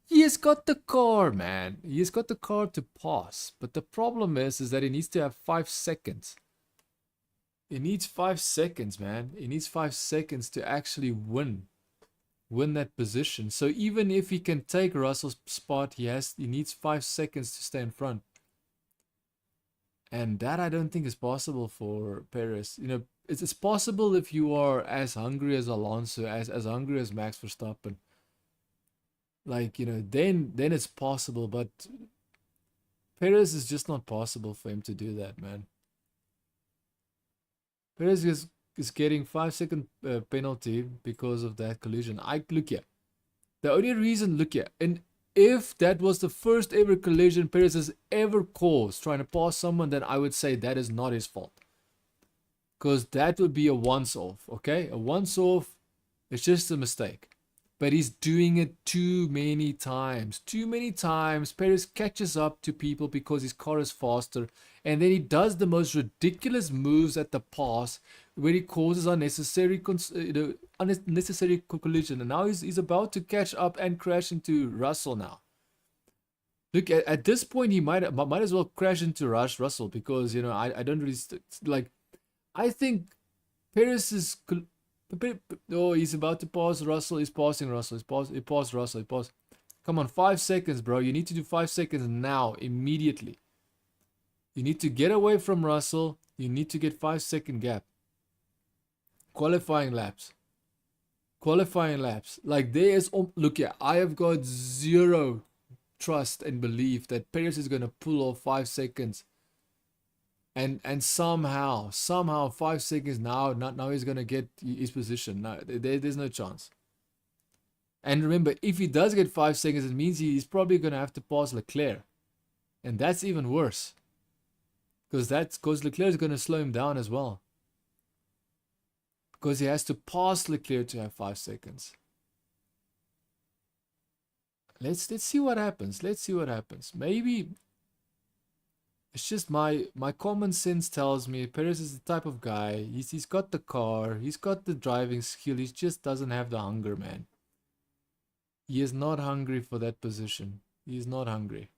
He has got the car, man. He has got the car to pass. But the problem is that he needs to have 5 seconds. He needs 5 seconds, man. He needs 5 seconds to actually win that position. So even if he can take Russell's spot, he needs 5 seconds to stay in front. And that I don't think is possible for Perez. You know, it's possible if you are as hungry as Alonso, as hungry as Max Verstappen. Like, you know, then it's possible, but Perez is just not possible for him to do that, man. Perez is getting 5-second penalty because of that collision. Look here. The only reason, look here, and if that was the first ever collision Perez has ever caused trying to pass someone, then I would say that is not his fault. Because that would be a once-off, okay? A once-off, it's just a mistake. But he's doing it too many times. Too many times. Perez catches up to people because his car is faster. And then he does the most ridiculous moves at the pass where he causes unnecessary collision. And now he's about to catch up and crash into Russell now. Look, at this point, he might as well crash into Russell because, you know, I don't really... like, I think Perez is... Oh, he's about to pass Russell. He's passing Russell. He passed Russell. He passed. Come on, 5 seconds, bro. You need to do 5 seconds now, immediately. You need to get away from Russell. You need to get 5-second gap. Qualifying laps. Qualifying laps. Like, there is... look here, I have got zero trust and belief that Perez is going to pull off 5 seconds. And somehow 5 seconds now he's gonna get his position. No, there's no chance. And remember, if he does get 5 seconds, it means he's probably going to have to pass Leclerc. And that's even worse. Because Leclerc is going to slow him down as well. Because he has to pass Leclerc to have 5 seconds. Let's see what happens. Let's see what happens. Maybe it's just my common sense tells me Perez is the type of guy. He's got the car. He's got the driving skill. He just doesn't have the hunger, man. He is not hungry for that position. He is not hungry.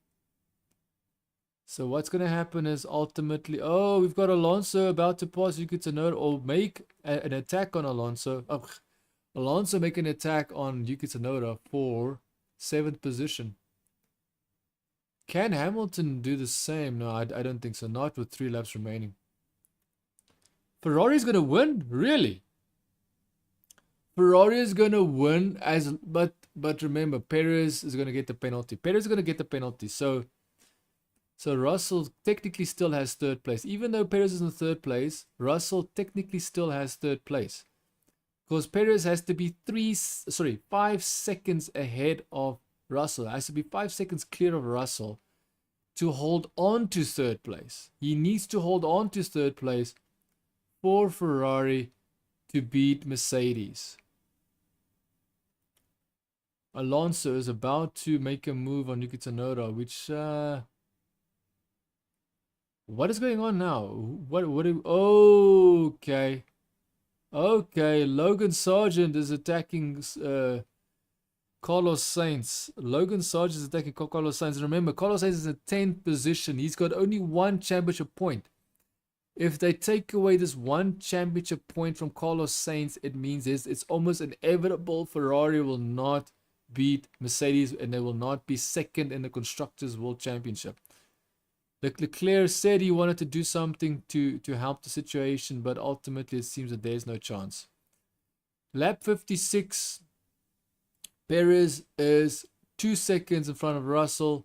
So what's going to happen is ultimately, oh, we've got Alonso about to pass Yuki Tsunoda or make an attack on Alonso. Alonso make an attack on Yuki Tsunoda for 7th position. Can Hamilton do the same? No, I don't think so. Not with 3 laps remaining. Ferrari's going to win? Really? Ferrari is going to win, but remember, Perez is going to get the penalty. Perez is going to get the penalty. So Russell technically still has 3rd place. Even though Perez is in 3rd place, Russell technically still has 3rd place. Because Perez has to be 5 seconds ahead of Russell. It has to be 5 seconds clear of Russell to hold on to 3rd place. He needs to hold on to 3rd place for Ferrari to beat Mercedes. Alonso is about to make a move on Yuki Tsunoda, which what is going on now? Okay. Okay, Logan Sargent is attacking Carlos Sainz. Logan Sargent is attacking Carlos Sainz. Remember, Carlos Sainz is in 10th position. He's got only 1 championship point. If they take away this 1 championship point from Carlos Sainz, it means it's almost inevitable Ferrari will not beat Mercedes and they will not be 2nd in the Constructors' World Championship. Leclerc said he wanted to do something to help the situation, but ultimately it seems that there's no chance. Lap 56, Perez is 2 seconds in front of Russell.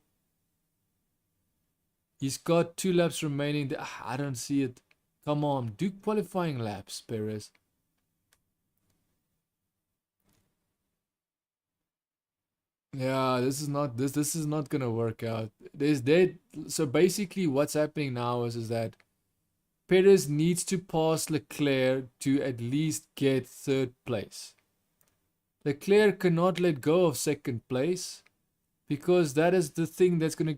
He's got 2 laps remaining. I don't see it. Come on, do qualifying laps, Perez. Yeah, this is not gonna work out. So basically what's happening now is that Perez needs to pass Leclerc to at least get 3rd place. Leclerc cannot let go of 2nd place because that is the thing that's gonna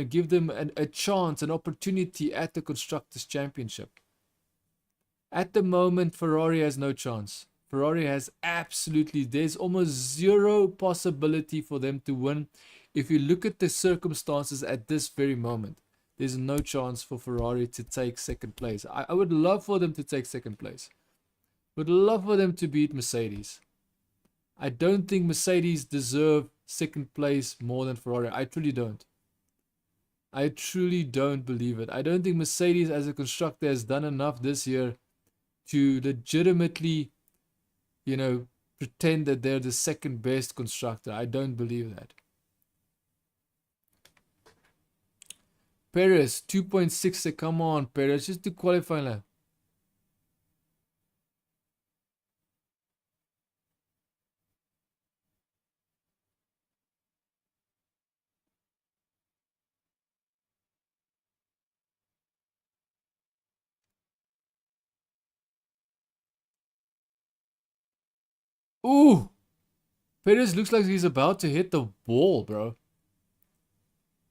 give them a chance, an opportunity at the Constructors' Championship. At the moment, Ferrari has no chance. Ferrari has there's almost 0 possibility for them to win. If you look at the circumstances at this very moment, there's no chance for Ferrari to take 2nd place. I would love for them to take 2nd place. Would love for them to beat Mercedes. I don't think Mercedes deserve 2nd place more than Ferrari. I truly don't. I truly don't believe it. I don't think Mercedes as a constructor has done enough this year to legitimately pretend that they're the 2nd best constructor. I don't believe that. Perez, 2.6. Come on, Perez, just to qualify now. Ooh! Perez looks like he's about to hit the wall, bro.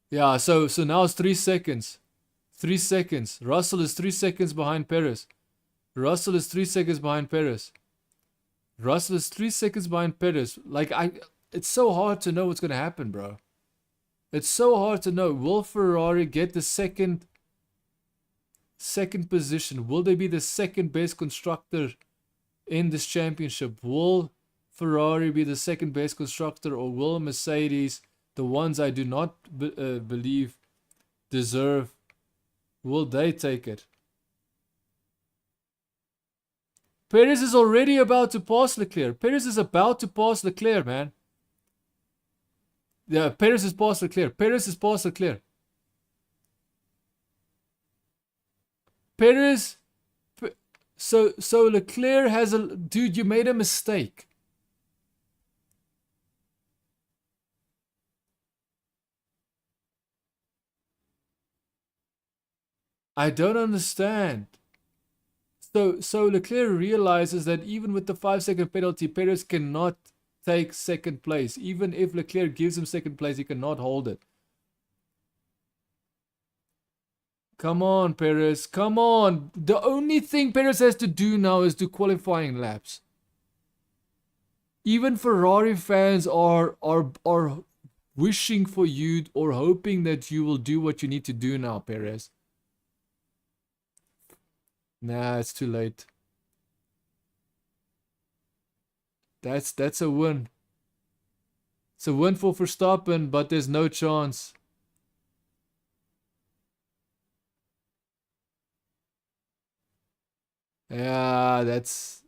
Yeah, so now it's 3 seconds. 3 seconds. Russell is 3 seconds behind Perez. Russell is 3 seconds behind Perez. Russell is 3 seconds behind Perez. It's so hard to know what's gonna happen, bro. It's so hard to know. Will Ferrari get the second position? Will they be the 2nd best constructor in this championship? Will Ferrari be the 2nd best constructor, or will Mercedes, the ones I do not believe deserve, will they take it? Perez is already about to pass Leclerc. Perez is about to pass Leclerc, man. Yeah, Perez is past Leclerc. Perez is past Leclerc. Perez. So Leclerc has a... Dude, you made a mistake. I don't understand. So Leclerc realizes that even with the 5-second penalty, Perez cannot take second place. Even if Leclerc gives him second place, he cannot hold it. Come on, Perez. Come on. The only thing Perez has to do now is do qualifying laps. Even Ferrari fans are wishing for you or hoping that you will do what you need to do now, Perez. Nah, it's too late. That's a win. It's a win for Verstappen, but there's no chance. Yeah, that's...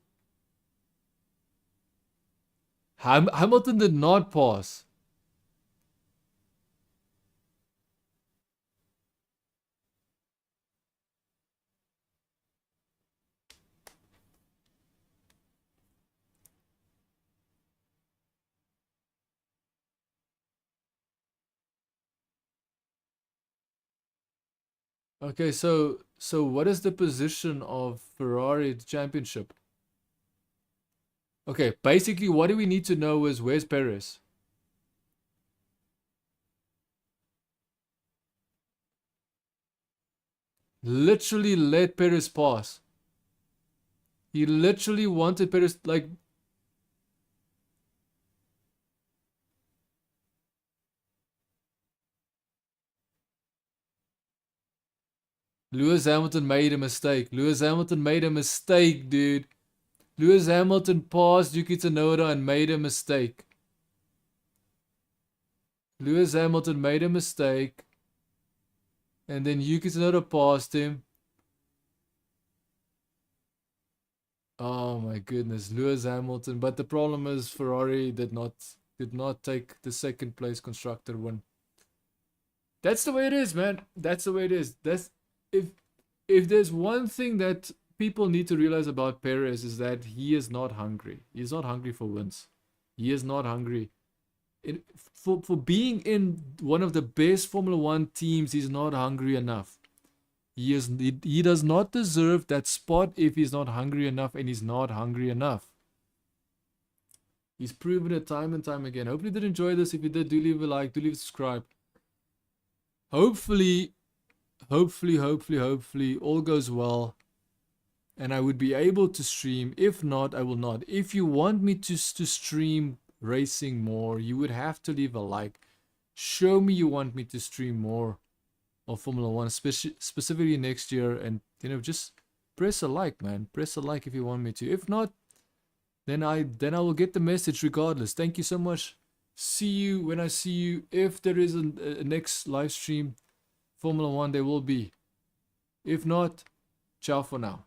Hamilton did not pass. Okay, so what is the position of Ferrari at the championship? Okay, basically what do we need to know is where's Perez? Literally let Perez pass. He literally wanted Perez, like... Lewis Hamilton made a mistake. Lewis Hamilton made a mistake, dude. Lewis Hamilton passed Yuki Tsunoda and made a mistake. Lewis Hamilton made a mistake. And then Yuki Tsunoda passed him. Oh my goodness, Lewis Hamilton. But the problem is Ferrari did not take the second place constructor win. That's the way it is, man. That's the way it is. That's if there's one thing that people need to realize about Perez is that he is not hungry. He's not hungry for wins. He is not hungry. For being in one of the best Formula One teams, he's not hungry enough. He does not deserve that spot if he's not hungry enough, and he's not hungry enough. He's proven it time and time again. Hopefully you did enjoy this. If you did, do leave a like, do leave a subscribe. Hopefully all goes well and I would be able to stream. If not, I will not. If you want me to stream racing more, you would have to leave a like. Show me you want me to stream more of Formula One, specifically next year, and just press a like, man. Press a like if you want me to. If not, then I will get the message regardless. Thank you so much. See you when I see you. If there is a next live stream Formula One, there will be. If not, ciao for now.